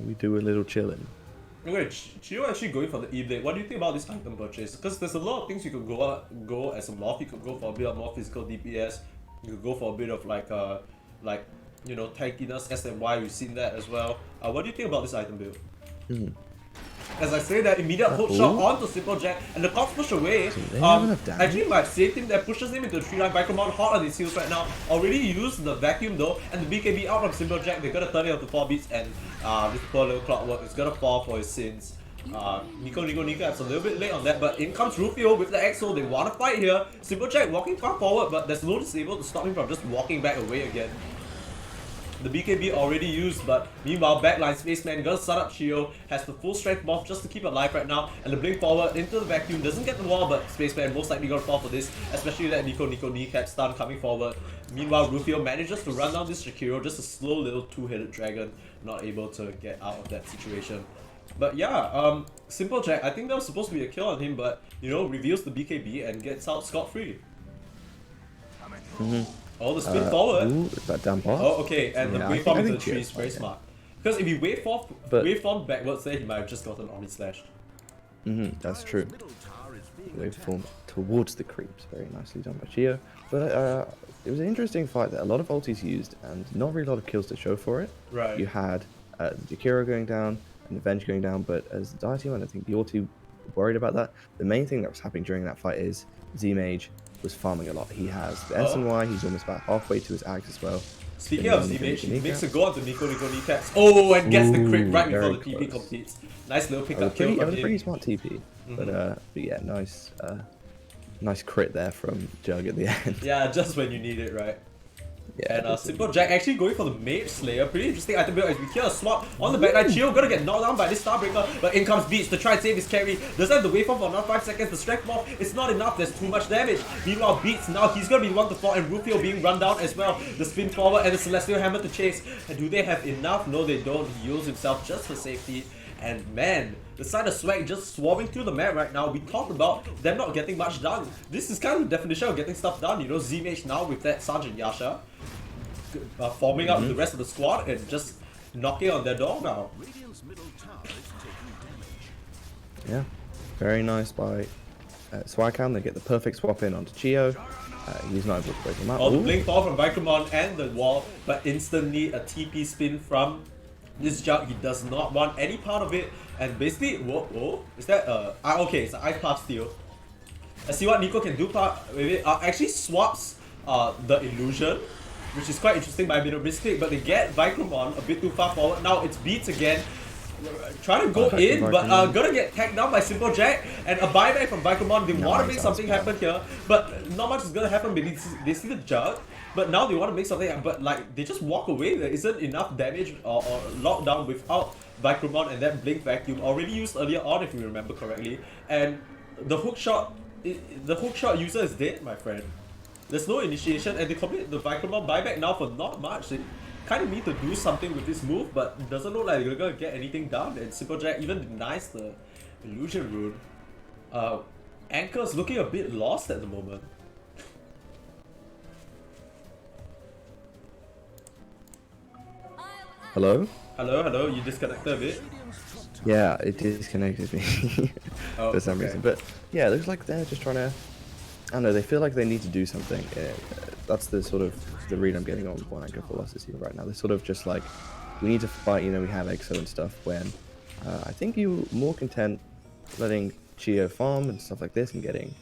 We do a little chilling. Okay, Chio actually going for the E-Blade. What do you think about this item purchase? Because there's a lot of things you could go as a morph. You could go for a bit of more physical DPS. You could go for a bit of like you know, tankiness, SNY. We've seen that as well. What do you think about this item build? As I say that, immediate hook shot onto Simple Jack, and the cops push away. they have enough damage. Actually, my same team that pushes him into the 3-line Micromon, hot on his heels right now. Already used the vacuum though, and the BKB out from Simple Jack. They're gonna turn it up to 4 beats, and this poor little Clockwork is gonna fall for his sins. Nico that's a little bit late on that, but in comes Rufio with the EXO. They wanna fight here. Simple Jack walking far forward, but there's no disable to stop him from just walking back away again. The BKB already used, but meanwhile backline Spaceman gonna start up Chio, has the full strength morph just to keep alive right now, and the blink forward into the vacuum, doesn't get the wall, but Spaceman most likely gonna fall for this, especially that Nico kneecap stun coming forward. Meanwhile Rufio manages to run down this Shakiro, just a slow little two-headed dragon, not able to get out of that situation. But yeah, Simple Jack, I think there was supposed to be a kill on him, but you know, reveals the BKB and gets out scot-free. Oh, the spin forward. Ooh, that damn pass. Oh, okay, and Yeah, the I waveform think into the Chio's tree is very fine, yeah. smart. Because if he But- waveformed backwards there, he might have just gotten Omni Slashed. That's true. Middle tower is being Waveform towards the creeps, very nicely done by Chio. But it was an interesting fight that a lot of ultis used and not really a lot of kills to show for it. Right. You had the Jakiro going down and the Venge going down, but as the Dire team, I don't think you're too worried about that. The main thing that was happening during that fight is Z-Mage was farming a lot. He has the SNY, he's almost about halfway to his Axe as well. Speaking of Z-Mage, he makes a go onto Nico kneecaps. Oh, and gets the crit right before the TP completes. Nice little pickup kill from him. Pretty smart TP, but yeah, nice crit there from Jug at the end. Yeah, just when you need it, right? Yeah, and Simple Jack actually going for the Mage Slayer. Pretty interesting item build as we hear a swap on the backline. Chio gonna get knocked down by this Starbreaker, but in comes Beats to try and save his carry. Doesn't have the waveform for another 5 seconds. The strength morph, it's not enough. There's too much damage. Meanwhile, Beats now he's gonna be the one to fall, and Rufio being run down as well. The spin forward and the Celestial Hammer to chase. And do they have enough? No, they don't. He heals himself just for safety. And man, the side of Swag just swarming through the map right now. We talked about them not getting much done. This is kind of the definition of getting stuff done. You know, Z-Mage now with that Sergeant Yasha forming up with the rest of the squad and just knocking on their door now. Yeah, very nice by Swaghound. They get the perfect swap in onto Chio. He's not able to break him out. Oh, the blink fall from Vicromon and the wall, but instantly a TP spin from this Jug. He does not want any part of it, and basically, whoa, is that okay, it's an Ice Path Steel. Let's see what Nico can do with it. Actually swaps the illusion, which is quite interesting by a bit of mistake, but they get Vicromon a bit too far forward. Now it's Beats again, trying to go in, but gonna get tagged down by Simple Jack, and a buyback from Vicromon. They want to make something happen here, but not much is gonna happen. They see the Jug, but now they want to make something happen, but like, they just walk away. There isn't enough damage or lockdown without Vicromon and that Blink Vacuum, already used earlier on if you remember correctly, and the hook shot user is dead, my friend. There's no initiation, and they complete the Vicromon buyback now for not much. They kind of need to do something with this move, but it doesn't look like they're gonna get anything done. And Simple Jack even denies the illusion rune. Anchor's looking a bit lost at the moment. Hello? Hello, you disconnected a bit? Yeah, it disconnected me for some reason. But yeah, it looks like they're just trying to, I don't know, they feel like they need to do something. That's the sort of the read I'm getting on 1Anchor philosophy right now. They're sort of just like, we need to fight, you know, we have EXO and stuff, when I think you're more content letting Chio farm and stuff like this and getting,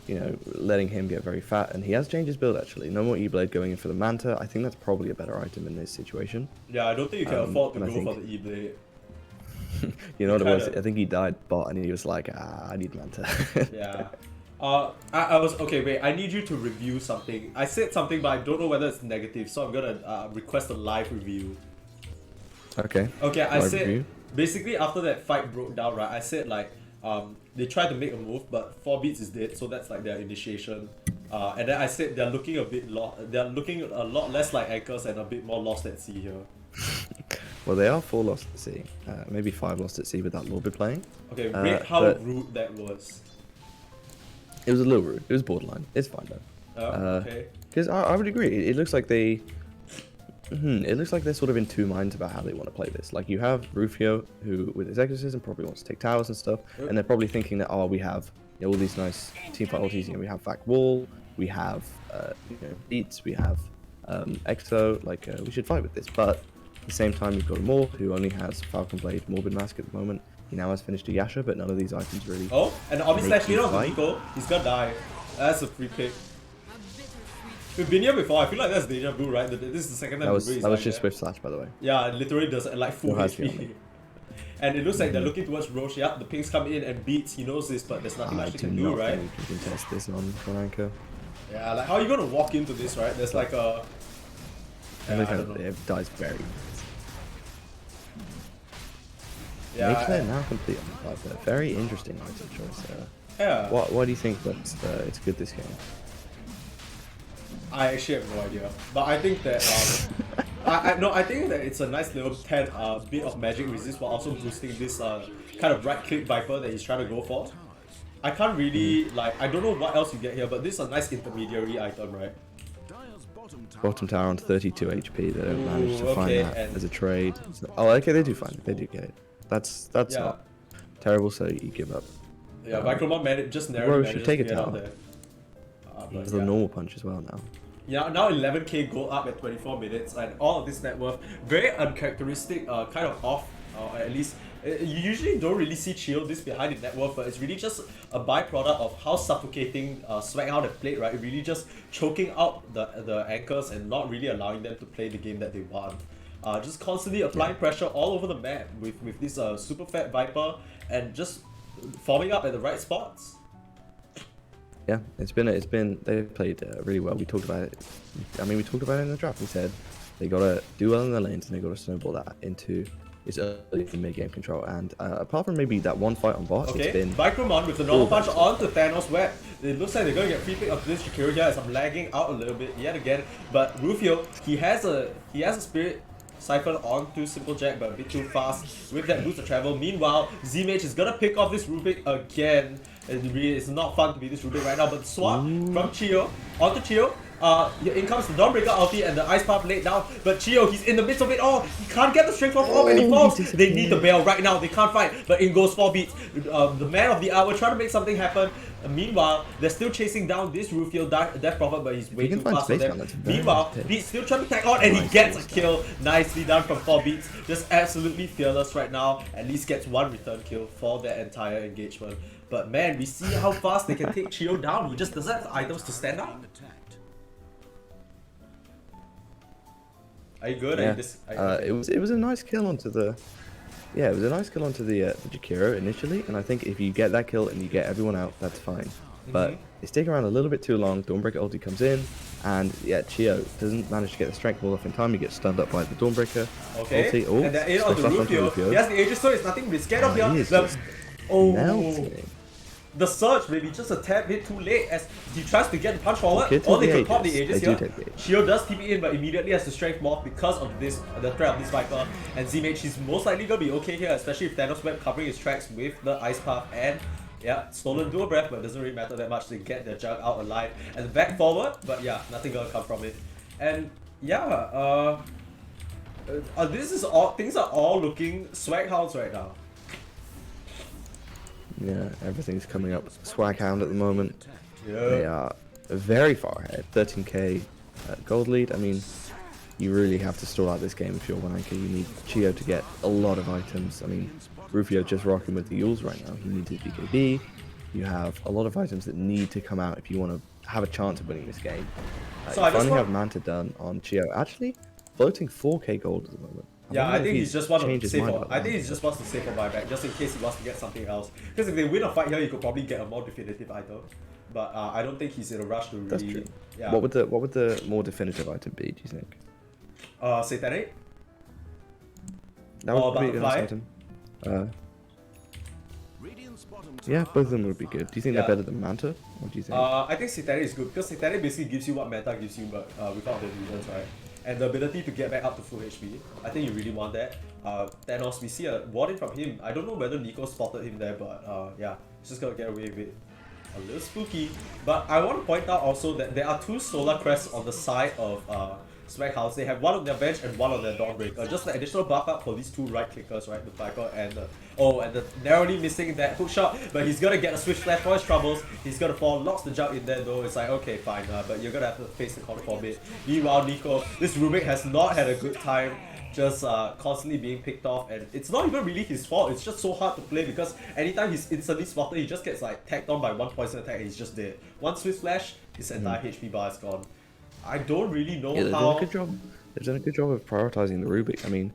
you know, letting him get very fat. And he has changed his build actually. No more E-Blade going in for the Manta. I think that's probably a better item in this situation. Yeah, I don't think you can afford to go for the E-Blade. You know what it was? I think he died bot and he was like, I need Manta. Yeah. I was okay. Wait, I need you to review something. I said something, but I don't know whether it's negative, so I'm gonna request a live review. Okay. Okay, I live said review. Basically after that fight broke down, right? I said like they tried to make a move, but 4 beats is dead, so that's like their initiation. And then I said they're looking they're looking a lot less like Anchors and a bit more lost at sea here. Well, they are 4 lost at sea. Maybe 5 lost at sea with that Lord playing. Okay, rate how rude that was. It was a little rude. It was borderline. It's fine though. Okay. Because I would agree. It looks like they. It looks like they're sort of in 2 minds about how they want to play this. Like you have Rufio, who with his exorcism probably wants to take towers and stuff, and they're probably thinking that we have all these nice teamfight ultis. You know, we have Vac Wall, we have Beats, we have Exo. Like we should fight with this, but at the same time you've got Morph, who only has Falcon Blade, Morbid Mask at the moment. He now has finished a Yasha, but none of these items really. Oh, and the Omni Slash Hero for Nico. He's gonna die. That's a free pick. We've been here before. I feel like that's deja vu, right? This is the second time that was just Swift Slash, by the way. Yeah, it literally does like full HP. And it looks like they're looking towards Roche. Yeah, the pings come in and Beats. He knows this, but there's nothing much he can do, right? I think you can test this on 1Anchor. Yeah, like how are you gonna walk into this, right? There's like a. Yeah, I don't know. It dies very fast. Yeah. Mage Slayer now complete on the 5 there. Very interesting item choice. Yeah. Why do you think that it's good this game? I actually have no idea, but I think that I think that it's a nice little bit of magic resist while also boosting this kind of right click Viper that he's trying to go for. I can't really I don't know what else you get here, but this is a nice intermediary item, right? Bottom tower on 32 HP. They don't manage to find that as a trade. Oh, okay, they do find it. They do get it. That's not terrible. So you give up. Yeah, Vicromon just narrowly should take to a get tower. out there. There's a normal punch as well now. Yeah, now 11k gold up at 24 minutes, and all of this net worth, very uncharacteristic, kind of off, or at least, you usually don't really see Chio this behind the net worth, but it's really just a byproduct of how suffocating Swaghound have played, right? Really just choking out the anchors and not really allowing them to play the game that they want. Just constantly applying pressure all over the map with this super fat Viper and just forming up at the right spots. Yeah, they've played really well. We talked about it. I mean, we talked about it in the draft. We said they gotta do well in the lanes and they gotta snowball that into its early mid game control. And apart from maybe that one fight on bot, Okay, it's been Vicromon with the normal punch onto Thanos' web. It looks like they're gonna get free pick onto this Shakiro here as I'm lagging out a little bit yet again. But Rufio, he has a Spirit Siphon onto Simple Jack, but a bit too fast with that boost of travel. Meanwhile, Z-Mage is gonna pick off this Rubik again. It's not fun to be this Rubik right now, but swap from Chio onto Chio. In comes the Dawnbreaker ulti and the Ice Path laid down, but Chio, he's in the midst of it all. He can't get the strength of orb and he falls. They need the bail right now. They can't fight, but in goes 4 beats. The man of the hour trying to make something happen. Meanwhile, they're still chasing down this Rufio Death Prophet, but he's way too fast for them. Meanwhile, Beats still trying to tag on and he gets a kill. Nicely done from 4 Beats. Just absolutely fearless right now. At least gets 1 return kill for their entire engagement. But man, we see how fast they can take Chio down. He just doesn't have the items to stand out. Being attacked. Are you good? Yeah. It was a nice kill onto the Jakiro initially, and I think if you get that kill and you get everyone out, that's fine. But it's taking around a little bit too long. Dawnbreaker ulti comes in, and yeah, Chio doesn't manage to get the strength ball off in time. He gets stunned up by the Dawnbreaker Okay, ulti. Oh, and then in on the Rufio. He has the Aegis, so it's nothing to be scared of here. Melting. The surge maybe just a tad bit too late as he tries to get the punch forward. Okay, Or they the could pop the Aegis. Aegis They do here. take the Aegis. Chio does TP in, but immediately has the strength morph because of this, the threat of this Viper. And Z-Mage, he's most likely gonna be okay here, especially if Thanos Web covering his tracks with the Ice Path and yeah, stolen dual breath, but it doesn't really matter that much. They get their jug out alive and back forward, but yeah, nothing gonna come from it. And yeah, this is all, things are all looking Swaghounds right now. Yeah, everything's coming up. Swaghound at the moment. Yeah. They are very far ahead. 13k gold lead. I mean, you really have to stall out this game if you're 1Anchor. You need Chio to get a lot of items. I mean, Rufio just rocking with the Yules right now. He needs his BKB. You have a lot of items that need to come out if you want to have a chance of winning this game. So you I just finally want- have Manta done on Chio. Actually, floating 4k gold at the moment. Yeah, wonder I if think he's just want to changed his save mind for. about I think that. he just wants to save for buyback, just in case he wants to get something else. Because if they win a fight here, he could probably get a more definitive item. But I don't think he's in a rush to really. That's true. Yeah. What would the more definitive item be? Do you think? Satanic. That Or would be a nice Butterfly? item. Radiant's bottom Yeah, tower both of them would be good. Do you think Yeah. they're better than Manta? What do you think? I think Satanic is good because Satanic basically gives you what Meta gives you, but without the illusions, right? And the ability to get back up to full HP. I think you really want that. Thanos, we see a warning from him. I don't know whether Nico spotted him there, but yeah, he's just gonna get away with it. A little spooky. But I want to point out also that there are 2 Solar Crests on the side of Swaghound. They have one on their bench and one on their Dawnbreaker. Just an additional backup for these 2 right clickers, right? The Viper and the and the narrowly missing that hook shot. But he's gonna get a switch flash for his troubles. He's gonna fall, locks the jump in there though. It's like okay, fine, but you're gonna have to face the corner for a bit. Meanwhile, Nico, this Rubik has not had a good time. Just constantly being picked off, and it's not even really his fault. It's just so hard to play because anytime he's instantly spotted, he just gets like tagged on by 1 poison attack and he's just dead. One Swiss Flash, his entire HP bar is gone. I don't really know Yeah, they've how. done a good job. They've done a good job of prioritizing the Rubik. I mean,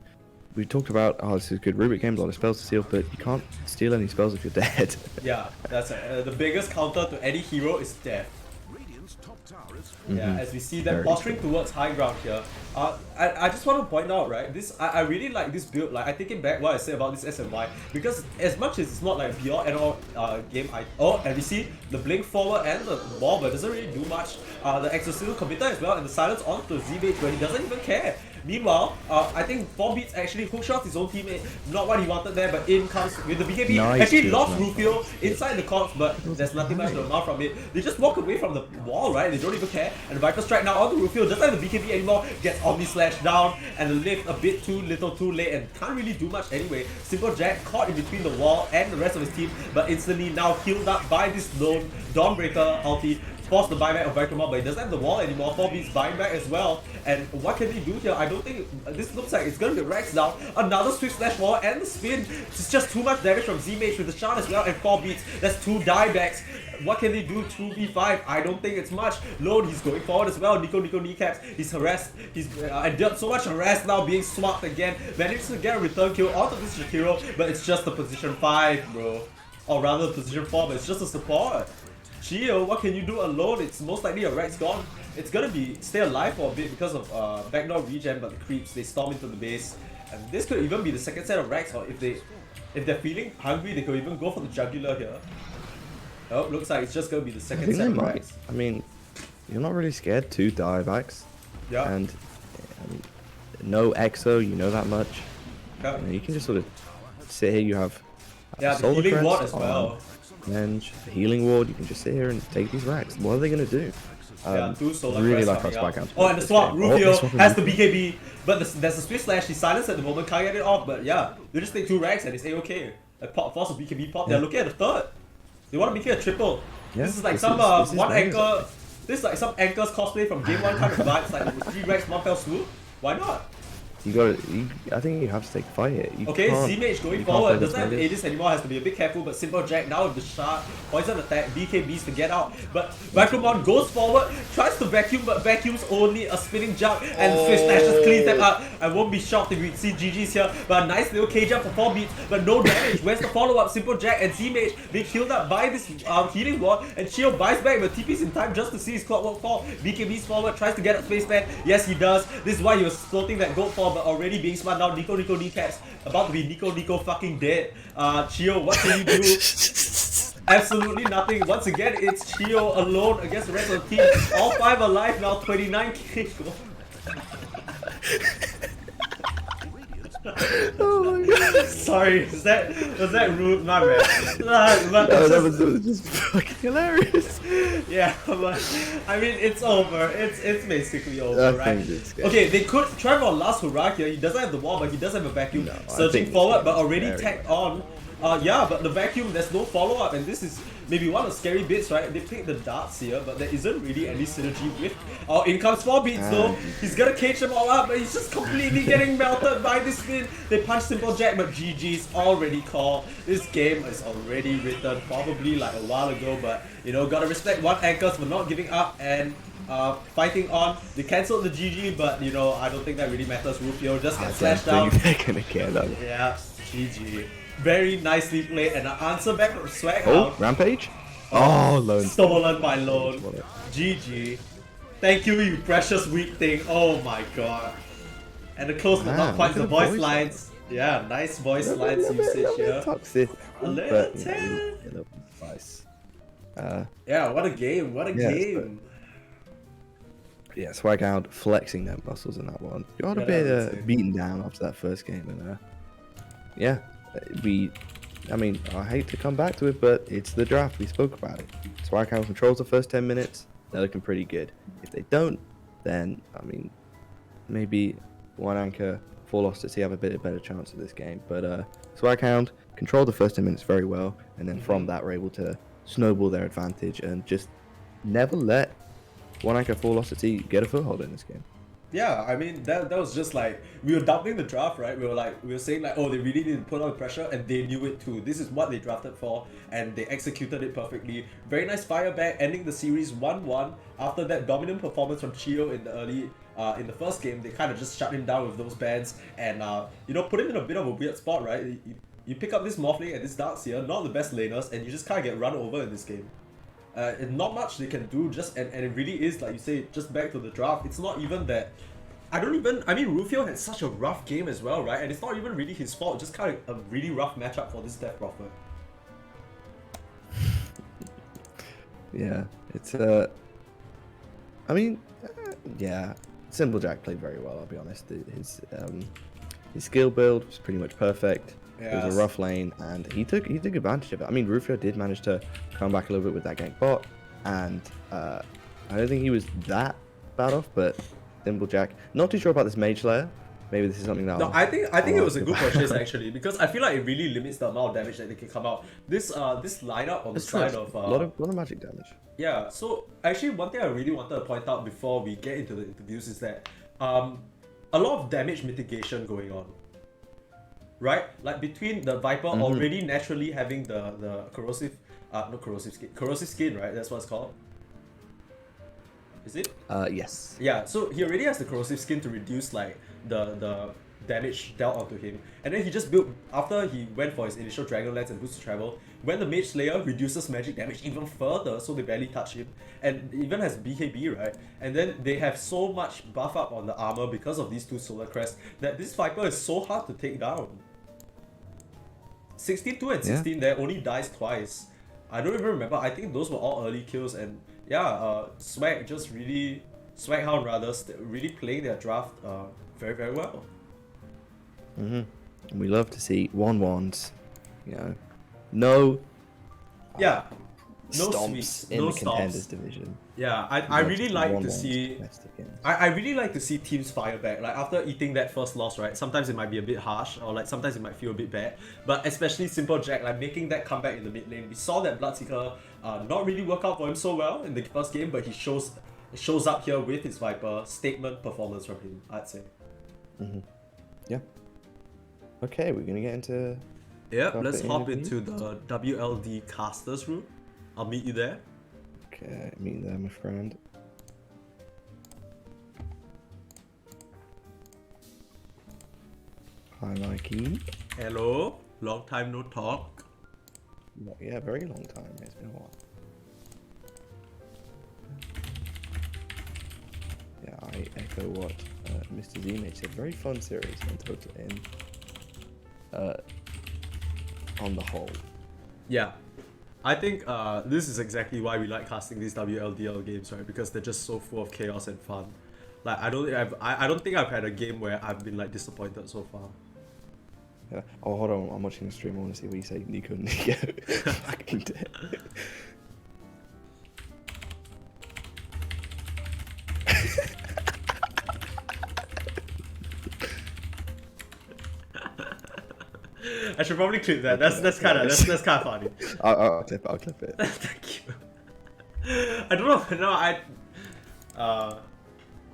we talked about this is good Rubik game, a lot of spells to steal, but you can't steal any spells if you're dead. Yeah, that's the biggest counter to any hero is death. Radiant's top tower is full. Yeah, as we see them Very posturing true. towards high ground here. I just want to point out, right, I really like this build. Like, I take it back what I said about this SMY, because as much as it's not like a beyond and all game, and we see the blink forward and the ball, but doesn't really do much. The exorcism committer as well, and the silence onto Z-Mage where he doesn't even care. Meanwhile, I think 4 beats actually hookshot his own teammate, not what he wanted there, but in comes with the BKB. Nice Actually kills, lost man. Rufio inside the corpse, but there's nothing much to amount from it. They just walk away from the wall, right? They don't even care. And the Viper Strike now onto Rufio, doesn't have the BKB anymore, gets Omni Slash down, and the lift a bit too little too late, and can't really do much anyway. Simple Jack caught in between the wall and the rest of his team, but instantly now healed up by this lone Dawnbreaker ulti. Force the buyback of Vectormon, but he doesn't have the wall anymore. 4 beats buying back as well. And what can he do here? I don't think this looks like it's gonna be Rex down. Another Swift Slash wall and the spin. It's just too much damage from Z-Mage with the shard as well, and 4 beats. That's 2 diebacks. What can they do? 2v5? I don't think it's much. Lone, he's going forward as well. Nico kneecaps. He's harassed. He's endured so much harass now, being swapped again. Managed to get a return kill onto this Shakiro, but it's just a position 5, bro. Or rather position 4, but it's just a support. Chio, what can you do alone? It's most likely a Rex gone. It's gonna be stay alive for a bit because of backdoor regen, but the creeps, they storm into the base. And this could even be the second set of Rex, or if they're feeling hungry, they could even go for the jugular here. Oh, looks like it's just gonna be the second set of Rex. I mean, you're not really scared to diebacks. Yeah. And no EXO, you know that much. Yeah. You can just sort of sit here, you have Yeah, the Solar healing Crest ward as on well. Revenge, the healing ward, you can just sit here and take these racks. What are they gonna do? Yeah, 2 solar really crests like our coming out. Swaghound. Oh, and the swap, Oh, Rufio the swap has the BKB, but there's a Swift Slash, he's silenced at the moment, can't get it off, but yeah, they just take 2 racks and it's A-okay. Like force a BKB pop, they're looking at the third. They want to make it a triple. Yeah, this is like this some is 1Anchor, this is like some Anchor's cosplay from Game 1 kind of vibes, like with 3 racks, 1 fell swoop. Why not? You gotta. I think you have to take the fight here. Okay, Z-Mage going forward, doesn't have it. Aegis anymore, has to be a bit careful, but Simple Jack now with the shard, poison attack, BKBs to get out, but Vacromon goes forward, tries to vacuum, but vacuums only a spinning jump, and Swift Slash just cleans them up. I won't be shocked if we see GG's here, but a nice little K-jump for 4 beats, but no damage. Where's the follow-up? Simple Jack and Z-Mage being killed up by this healing ward, and Chio buys back, but TP's in time just to see his clockwork fall. BKB's forward, tries to get a spaceman, yes he does. This is why he was floating that gold fall, but already being smart now. Nico kneecaps, about to be Nico fucking dead. Chio, what can you do? Absolutely nothing. Once again, it's Chio alone against the rest of the team. All 5 alive now, 29k. Oh my god. Sorry, was that rude? My bad. But That was just fucking hilarious. yeah, but I mean it's over. It's basically over, right? Okay, they could Trevor last hurrah here. He doesn't have the wall, but he does have a vacuum. No, I Surging think forward, this but game is already very tagged on. Yeah, but the vacuum, there's no follow-up, and this is maybe one of the scary bits, right? They pick the darts here, but there isn't really any synergy with. Oh, in comes 4 beats though. He's gonna cage them all up, but he's just completely getting melted by this spin. They punch Simple Jack, but GG's already called. This game is already written, probably like a while ago, but you know, gotta respect 1Anchors for not giving up and fighting on. They cancelled the GG, but you know, I don't think that really matters. Rufio just got slashed down. They're gonna care though. Yeah, GG. Very nicely played, and an answer back from Swaghound. Oh, Rampage? Oh, Lone. Stolen by Lone. GG. Thank you, you precious weak thing. Oh my god. And the close but not quite the voice lines. Yeah, nice voice lines usage here. Toxic. A little But, tad. Nice. Yeah, what a game, what a game. Yeah, Swaghound flexing their muscles in that one. Got a Yeah, bit that was beaten down after that first game, and yeah, I mean, I hate to come back to it, but it's the draft. We spoke about it. Swaghound controls the first 10 minutes. They're looking pretty good. If they don't, then I mean, maybe 1Anchor, 4Velocity have a bit of better chance of this game. But Swaghound controlled the first 10 minutes very well, and then from that were able to snowball their advantage and just never let 1Anchor, 4Velocity get a foothold in this game. Yeah, I mean that was just like we were doubting the draft, right? We were saying like, oh, they really need to put on pressure, and they knew it too. This is what they drafted for, and they executed it perfectly. Very nice fire back, ending the series 1-1 after that dominant performance from Chio in the early. In the first game, they kind of just shut him down with those bans, and you know, put him in a bit of a weird spot, right? You pick up this Morphling and this Darkseer, not the best laners, and you just kind of get run over in this game. And not much they can do, just and it really is, like you say, just back to the draft. It's not even that. I mean, Rufio had such a rough game as well, right? And it's not even really his fault, just kind of a really rough matchup for this Death Prophet. Yeah, it's I mean, yeah, Simplejack played very well. I'll be honest. His skill build was pretty much perfect. It was Yes. a rough lane, and he took advantage of it. I mean, Rufio did manage to come back a little bit with that gank bot, and I don't think he was that bad off. But Simplejack, not too sure about this Mage Slayer. Maybe this is something that. No, I think it was a good purchase actually, because I feel like it really limits the amount of damage that they can come out. This lineup on the side of a lot of magic damage. yeah. So actually, one thing I really wanted to point out before we get into the interviews is that a lot of damage mitigation going on. Right, like between the Viper already naturally having the corrosive, not corrosive skin, right? That's what it's called. Is it? Yes. Yeah, so he already has the corrosive skin to reduce like the damage dealt onto him, and then he just built after he went for his initial Dragonlance and Boost to Travel. When the Mage Slayer reduces magic damage even further, so they barely touch him, and even has BKB, right? And then they have so much buff up on the armor because of these two Solar Crests that this Viper is so hard to take down. 16-2 and 16 there only dies twice. I don't even remember. I think those were all early kills, and yeah, Swaghound rather, really playing their draft very, very well. And we love to see 1-1s, you know, no Yeah, no stomps sweeps, in no the contenders stomps. division. Yeah, I really like to 1-1s see. domestic games. I really like to see teams fire back. Like after eating that first loss, right? Sometimes it might be a bit harsh, or like sometimes it might feel a bit bad. But especially Simplejack, like making that comeback in the mid lane. We saw that Bloodseeker not really work out for him so well in the first game, but he shows up here with his Viper. Statement performance from him, I'd say. Yeah. Okay, we're gonna get into. Yep, Top let's eight hop interviews. into the WLD casters room. I'll meet you there. Okay, meet you there, my friend. Hi, Mikey. Hello, long time no talk. Yeah, very long time. It's been a while. Yeah, I echo what Mr. Z-Mate said. Very fun series on the whole. Yeah, I think this is exactly why we like casting these WLDL games, right? Because they're just so full of chaos and fun. Like I don't think I've had a game where I've been like disappointed so far. Yeah. Oh, hold on. I'm watching the stream. I want to see what you say, Nico. Nico. Fucking dead. I should probably clip that. That's kind of funny. I'll clip it. Thank you. I don't know. No,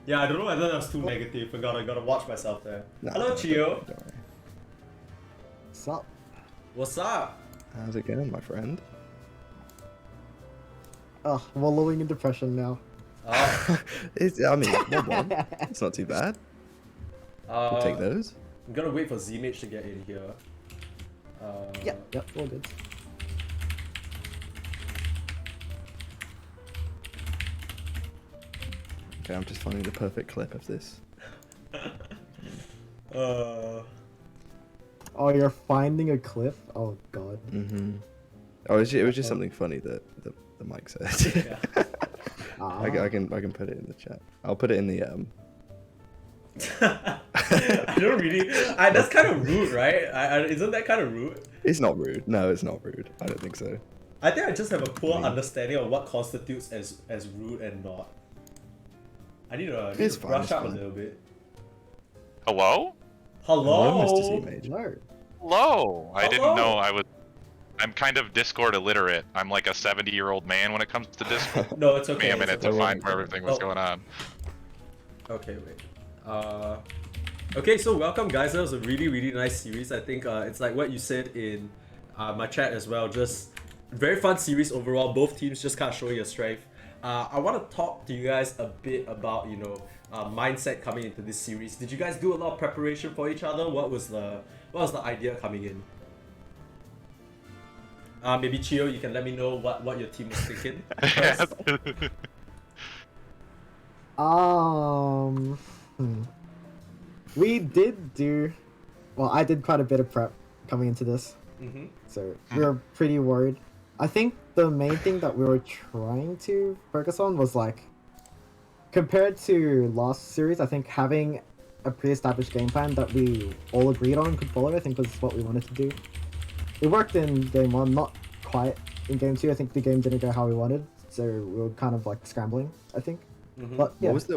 yeah, I don't know whether that's too negative. I gotta watch myself there. Nah, Hello, don't Chio. worry, don't worry. What's up? What's up? How's it going, my friend? Oh, wallowing in depression now. Uh, I mean, 1-1. It's not too bad. We'll take those. I'm gonna wait for Z-Mage to get in here. Yep, all good. Okay, I'm just finding the perfect clip of this. Oh, you're finding a clip? Oh god. Oh, it was just something funny that the mic said. Yeah. I can put it in the chat. I'll put it in the I don't really. That's kind of rude, right? Isn't that kind of rude? It's not rude. No, it's not rude. I don't think so. I think I just have a poor understanding of what constitutes as rude and not. I need to It's fine, brush it's up a fine. little bit. Hello? Hello. Mr. Z-Mage. No. Hello. I didn't Hello. know I was. I'm kind of Discord illiterate. I'm like a 70-year-old man when it comes to Discord. No, it's Took okay. me a minute it's to okay. find where everything was Oh. going on. Okay, wait. Okay, so welcome guys. That was a really, really nice series. I think it's like what you said in my chat as well. Just very fun series overall. Both teams just kind of showing your strength. I want to talk to you guys a bit about, you know, mindset coming into this series. Did you guys do a lot of preparation for each other? What was the idea coming in? Maybe Chio, you can let me know what your team was thinking. first. We did do. Well, I did quite a bit of prep coming into this, Mhm. so we were pretty worried. I think the main thing that we were trying to focus on was like compared to last series, I think having a pre-established game plan that we all agreed on and could follow, I think was what we wanted to do. It worked in game 1, not quite in game 2. I think the game didn't go how we wanted, so we were kind of like scrambling, I think. But yeah, What was the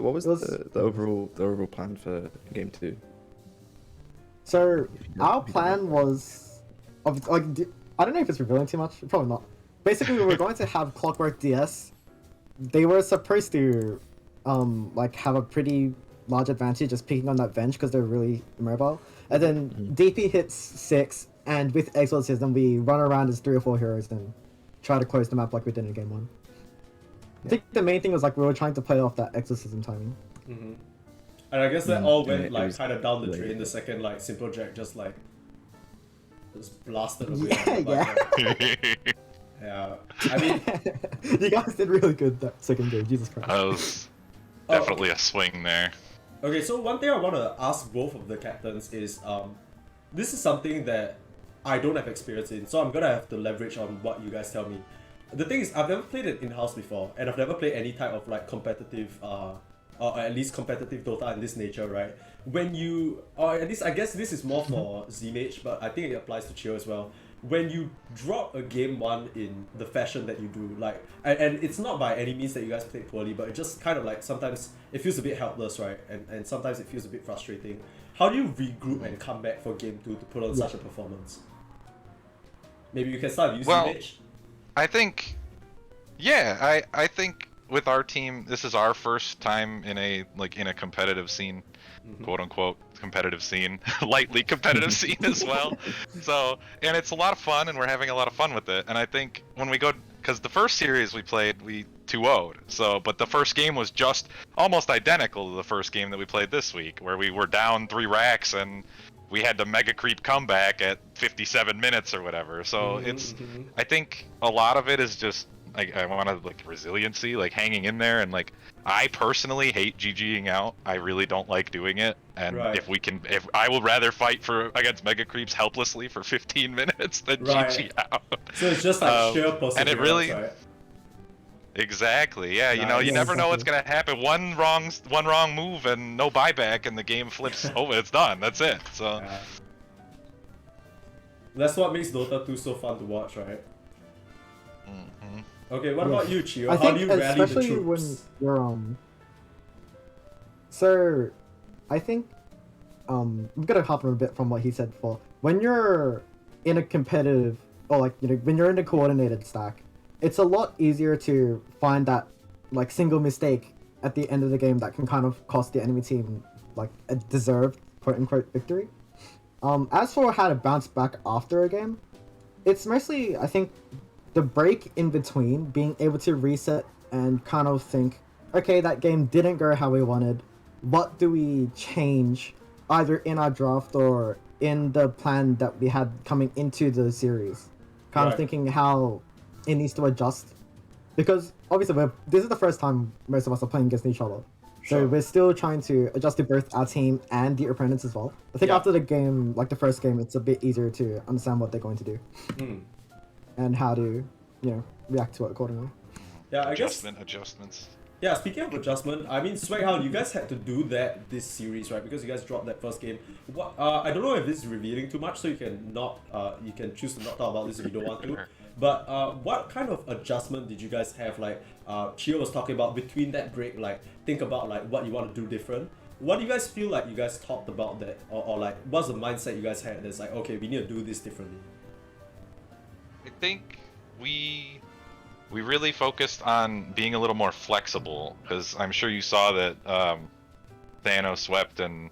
overall plan for game 2? so our plan was, like, I don't know if it's revealing too much. Probably not. Basically, we were going to have Clockwork DS. They were supposed to, like, have a pretty large advantage just picking on that bench because they're really immobile. And then DP hits 6, and with Exorcism, we run around as 3 or 4 heroes and try to close the map like we did in game 1. I think the main thing was like we were trying to play off that Exorcism timing. And I guess that all went it like was kind of down the late. drain the second like Simple Jack just blasted away. Yeah, Yeah. I mean, you guys did really good that second game. Jesus Christ. That was definitely a swing there. okay, so one thing I want to ask both of the captains is, this is something that I don't have experience in, so I'm gonna have to leverage on what you guys tell me. The thing is, I've never played it in-house before, and I've never played any type of like competitive, or at least competitive Dota in this nature, right? When you, or at least I guess this is more for Z-Mage, but I think it applies to Chill as well. When you drop a game 1 in the fashion that you do, like, and it's not by any means that you guys played poorly, but it just kind of like sometimes it feels a bit helpless, right? And sometimes it feels a bit frustrating. How do you regroup and come back for game 2 to put on such a performance? Maybe you can start using Z-Mage? I think, yeah, I think with our team, this is our first time in a competitive scene, quote unquote competitive scene, lightly competitive scene as well. So, and it's a lot of fun, and we're having a lot of fun with it. And I think when we go, because the first series we played, we 2-0'd. So, but the first game was just almost identical to the first game that we played this week, where we were down 3 racks and we had to mega creep comeback at 57 minutes or whatever. So it's, I think a lot of it is just like, I want to like resiliency, like hanging in there. And like, I personally hate GGing out. I really don't like doing it. And if I would rather fight against mega creeps helplessly for 15 minutes than GG out. So it's just like sheer perseverance, and it really, right? Exactly. Yeah, you know, you never know what's gonna happen. One wrong move and no buyback, and the game flips over. It's done. That's it. So that's what makes Dota 2 so fun to watch, right? Okay, what about you, Chio? I How think do you rally the especially troops? when you're so I think I'm gonna hop on a bit from what he said before. When you're in a competitive, or like, you know, when you're in a coordinated stack, it's a lot easier to find that like single mistake at the end of the game that can kind of cost the enemy team like a deserved quote unquote victory. As for how to bounce back after a game, it's mostly, I think, the break in between, being able to reset and kind of think, okay, that game didn't go how we wanted. What do we change either in our draft or in the plan that we had coming into the series? Kind of thinking how it needs to adjust. Because obviously this is the first time most of us are playing against each other. So we're still trying to adjust to both our team and the opponents as well. I think after the game, like the first game, it's a bit easier to understand what they're going to do. And how to, you know, react to it accordingly. Yeah, I guess. Adjustments. Yeah, speaking of adjustment, I mean, Swaghound, you guys had to do that this series, right? Because you guys dropped that first game. What? I don't know if this is revealing too much, so you can not. You can choose to not talk about this if you don't want to. But what kind of adjustment did you guys have? Like, Chio was talking about between that break. Like, think about like what you want to do different. What do you guys feel like you guys talked about that, or like what's the mindset you guys had? That's like, okay, we need to do this differently. I think we really focused on being a little more flexible, because I'm sure you saw that Thanos swept and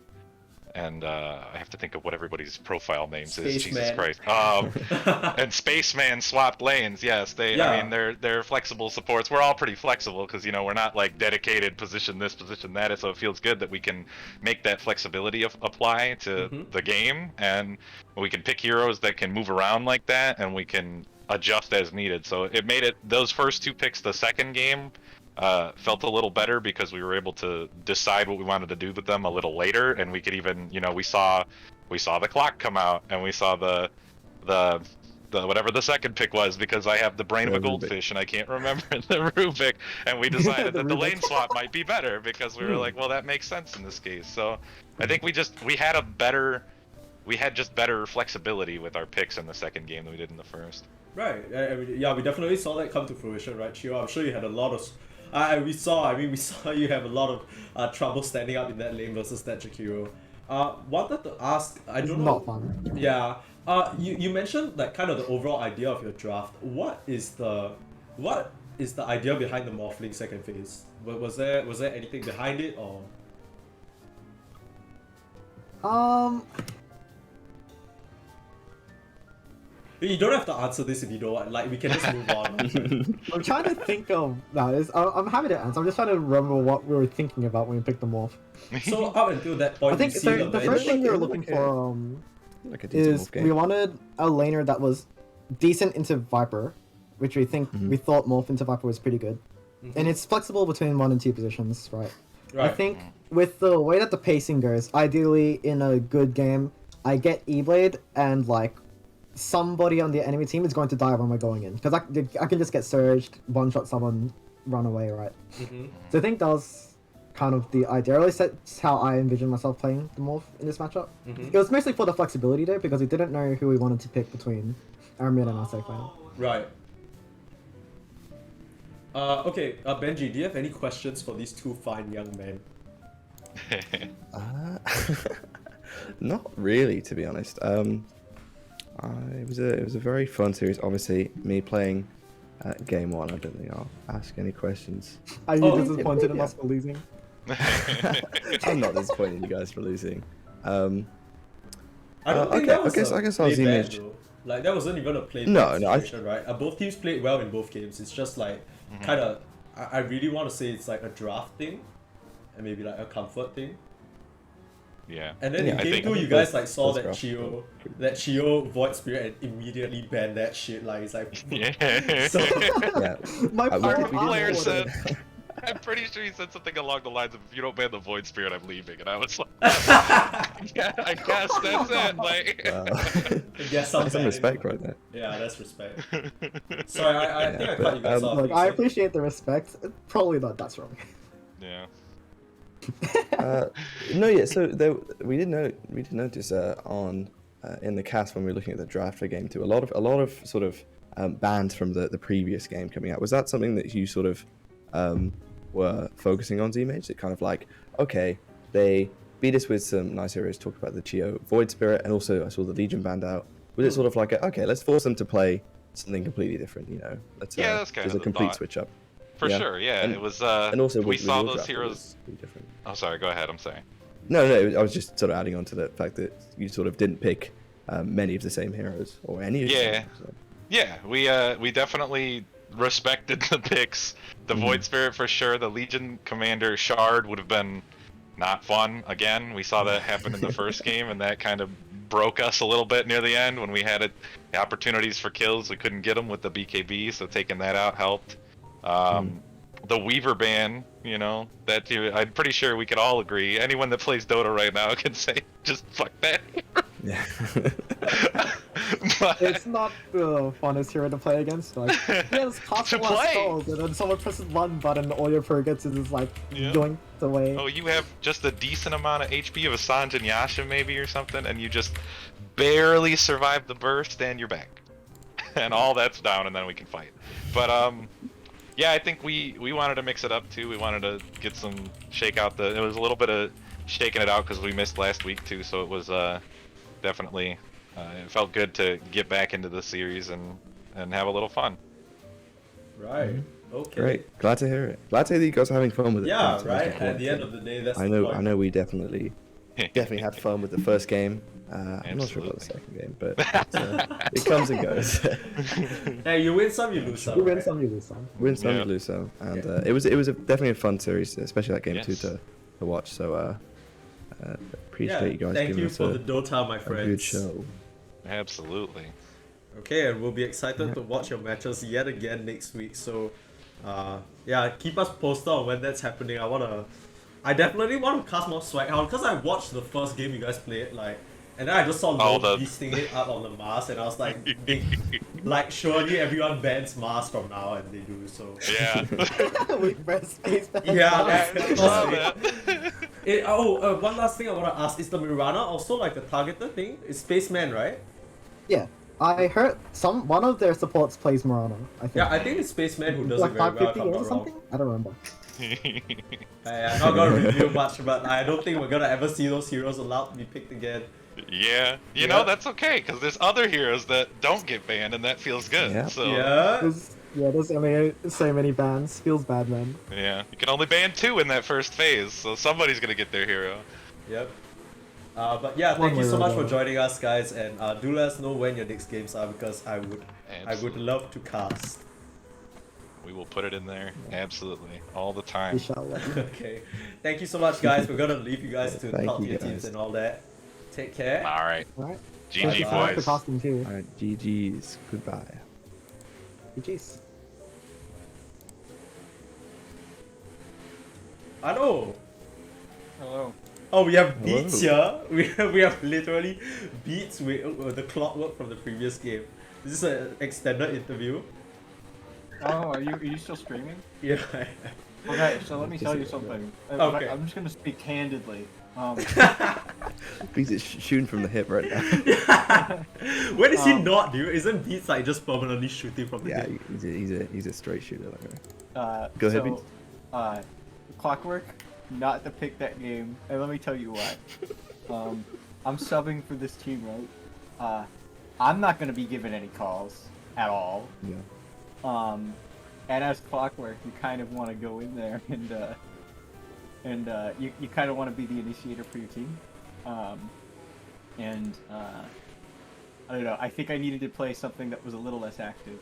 I have to think of what everybody's profile names is. Jesus Christ. And Spaceman swapped lanes. Yes, I mean they're flexible supports. We're all pretty flexible because, you know, we're not like dedicated position this, position that. So it feels good that we can make that flexibility apply to the game, and we can pick heroes that can move around like that, and we can adjust as needed. So it made it, those first 2 picks the second game felt a little better because we were able to decide what we wanted to do with them a little later, and we could even, you know, we saw the clock come out, and we saw the whatever the second pick was, because I have the brain of a The Rubik. goldfish and I can't remember the Rubik, and we decided The that the Rubik. lane swap might be better because we were like, well, that makes sense in this case. So I think we had just better flexibility with our picks in the second game than we did in the first. Right. Yeah, we definitely saw that come to fruition, right, Chio? I'm sure you had a lot of. We saw you have a lot of trouble standing up in that lane versus that Jakiro. Wanted to ask. I It's don't know. not fun. Yeah. You mentioned like kind of the overall idea of your draft. What is the idea behind the Morphling second phase? Was there anything behind it or? You don't have to answer this if you don't want. Like we can just move on. I'm trying to think of that. I'm happy to answer. I'm just trying to remember what we were thinking about when we picked them off. So up until that point, I think you see the first thing we were looking Okay. for Like a decent is Morph game. we wanted a laner that was decent into Viper, which we thought Morph into Viper was pretty good, and it's flexible between 1 and 2 positions, right? I Right. think with the way that the pacing goes, ideally in a good game, I get E-Blade and like somebody on the enemy team is going to die when we're going in, because I can just get surged, one-shot someone, run away, right? So I think that was kind of the idea. At least that's how I envisioned myself playing the Morph in this matchup. It was mostly for the flexibility though, because we didn't know who we wanted to pick between our mid and our safe lane. Right. Okay, Benji, do you have any questions for these two fine young men? Not really, to be honest. It was a very fun series. Obviously, me playing game one. I don't think I'll ask any questions. Are you Oh, disappointed in yeah. us for losing? I'm not disappointed in you guys for losing. I don't think okay, that was I guess I was play bad, image. though. Like that wasn't even a play No, bad no, I- situation, right? Both teams played well in both games. It's just like kind of. I really want to say it's like a draft thing, and maybe like a comfort thing. Yeah. And then Yeah, in I game think- 2, I you think guys both- like saw both that drafts Chio Void Spirit and immediately banned that shit. Like it's like. Yeah. So, Yeah. My we poor did- we did Player record said, it. I'm pretty sure he said something along the lines of, if you don't ban the Void Spirit, I'm leaving. And I was like, yeah, I guess that's it. Like, I guess I'm That's some banning respect you. right there. Yeah, that's respect. Sorry, I think I cut you guys but, off. Look, You I said- appreciate the respect. Probably not. That's wrong. yeah. No, yeah. So we did notice on in the cast when we were looking at the draft for game two, a lot of sort of bans from the previous game coming out. Was that something that you sort of were focusing on, Z-Mage? That kind of like, okay, they beat us with some nice heroes. Talk about the Chio Void Spirit, and also I saw the Legion banned out. Was it sort of like, okay, let's force them to play something completely different? You know, let's Yeah, that's kind there's of a the complete thought. switch up. For Yeah. sure, yeah. And- It was, And also, we with saw your those draft, it heroes. was pretty different. Oh, sorry, go ahead, I'm sorry. No, I was just sort of adding on to the fact that you sort of didn't pick many of the same heroes or any of the Yeah. same heroes, so. Yeah, we definitely respected the picks. The Mm-hmm. Void Spirit for sure. The Legion Commander Shard would have been not fun again. We saw that happen in the first game, and that kind of broke us a little bit near the end when we had the opportunities for kills. We couldn't get them with the BKB, so taking that out helped. The Weaver ban, you know, I'm pretty sure we could all agree. Anyone that plays Dota right now can say, just fuck that. Yeah. But- It's not the funnest hero to play against. Like, yes, cast To the last play. spells, and then someone presses one button, all your pro gets is like Yeah. yoinked away. Oh, you have just a decent amount of HP of a Sanj and Yasha maybe or something, and you just barely survive the burst and you're back. And all that's down, and then we can fight. But yeah, I think we wanted to mix it up too. We wanted to get some shake out it was a little bit of shaking it out because we missed last week too, so it was definitely it felt good to get back into the series and have a little fun. Right. Okay. Great. Glad to hear it. Glad to hear that you guys are having fun with it. Yeah, That's the most right. At important the end thing. of the day, that's I the know. point. I know. We definitely had fun with the first game. I'm not sure about the second game, but it comes and goes. Hey, you win some, you lose some. You win right? some, you lose some. Win some, Yeah. you lose some, and it was definitely a fun series, especially that game too Yes. to watch. So appreciate Yeah, you guys thank giving you us for the Dota, my a friends. good show. Absolutely. Okay, and we'll be excited to watch your matches yet again next week. So, yeah, keep us posted on when that's happening. I definitely want to cast more Swaghound because I watched the first game you guys played. Like, And then I just saw Oh, Low the- beasting it up on the mask, and I was like, like surely everyone bans mask from now, and they do so. Yeah. We press space. Yeah, I saw that. One last thing I want to ask, is the Mirana also like a targeted thing? It's Spaceman, right? Yeah, I heard one of their supports plays Murano. I think. Yeah, I think it's Spaceman who does like it very well, if 550 I'm or not wrong. something. I don't remember. I'm not gonna review much, but I don't think we're gonna ever see those heroes allowed to be picked again. Yeah, you know, that's okay, because there's other heroes that don't get banned, and that feels good. Yeah. So, Yeah. There's only so many bans. Feels bad, man. yeah, you can only ban 2 in that first phase, so somebody's gonna get their hero. Yep. But yeah, One thank you way so or much for another. joining us, guys, and do let us know when your next games are, because I would Absolutely. love to cast. We will put it in there, absolutely, all the time. Inshallah. Okay. Thank you so much, guys. We're gonna leave you guys to Thank talk to you, your teams guys. and all that. Take care. Alright, Alright. GG Bye-bye. Thanks for boys. costume too. Alright, GG's. Goodbye. GG's. I know. Hello. Oh, we have beats here. We have literally beats with the clockwork from the previous game. This is an extended interview. Oh, are you still streaming? Yeah. Okay, so let me tell you something. Okay. I'm just gonna speak candidly. Because it's shooting from the hip right now. When is he not, dude? Isn't Beats like just permanently shooting from the Yeah, hip? he's a straight shooter. Like Go ahead, so, Clockwork, not to pick that game, and let me tell you why. I'm subbing for this team, right? I'm not gonna be given any calls at all. yeah. And as Clockwork, you kind of want to go in there and you kind of want to be the initiator for your team. I don't know. I think I needed to play something that was a little less active.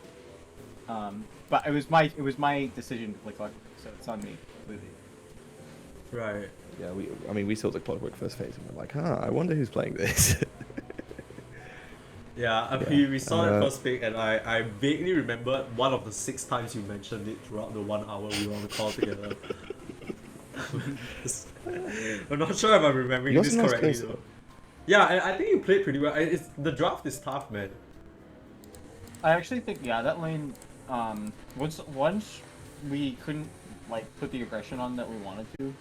But it was my decision to play Clockwork, so it's on me. Completely. Right. Yeah, we saw the Clockwork first phase and we're like, I wonder who's playing this. Yeah, I mean, we saw that first pick, and I vaguely remember one of the 6 times you mentioned it throughout the 1 hour we were on the call together. I'm not sure if I'm remembering You this also know correctly space, though. though. Yeah, I think you played pretty well. The draft is tough, man. I actually think that lane. Once we couldn't like put the aggression on that we wanted to,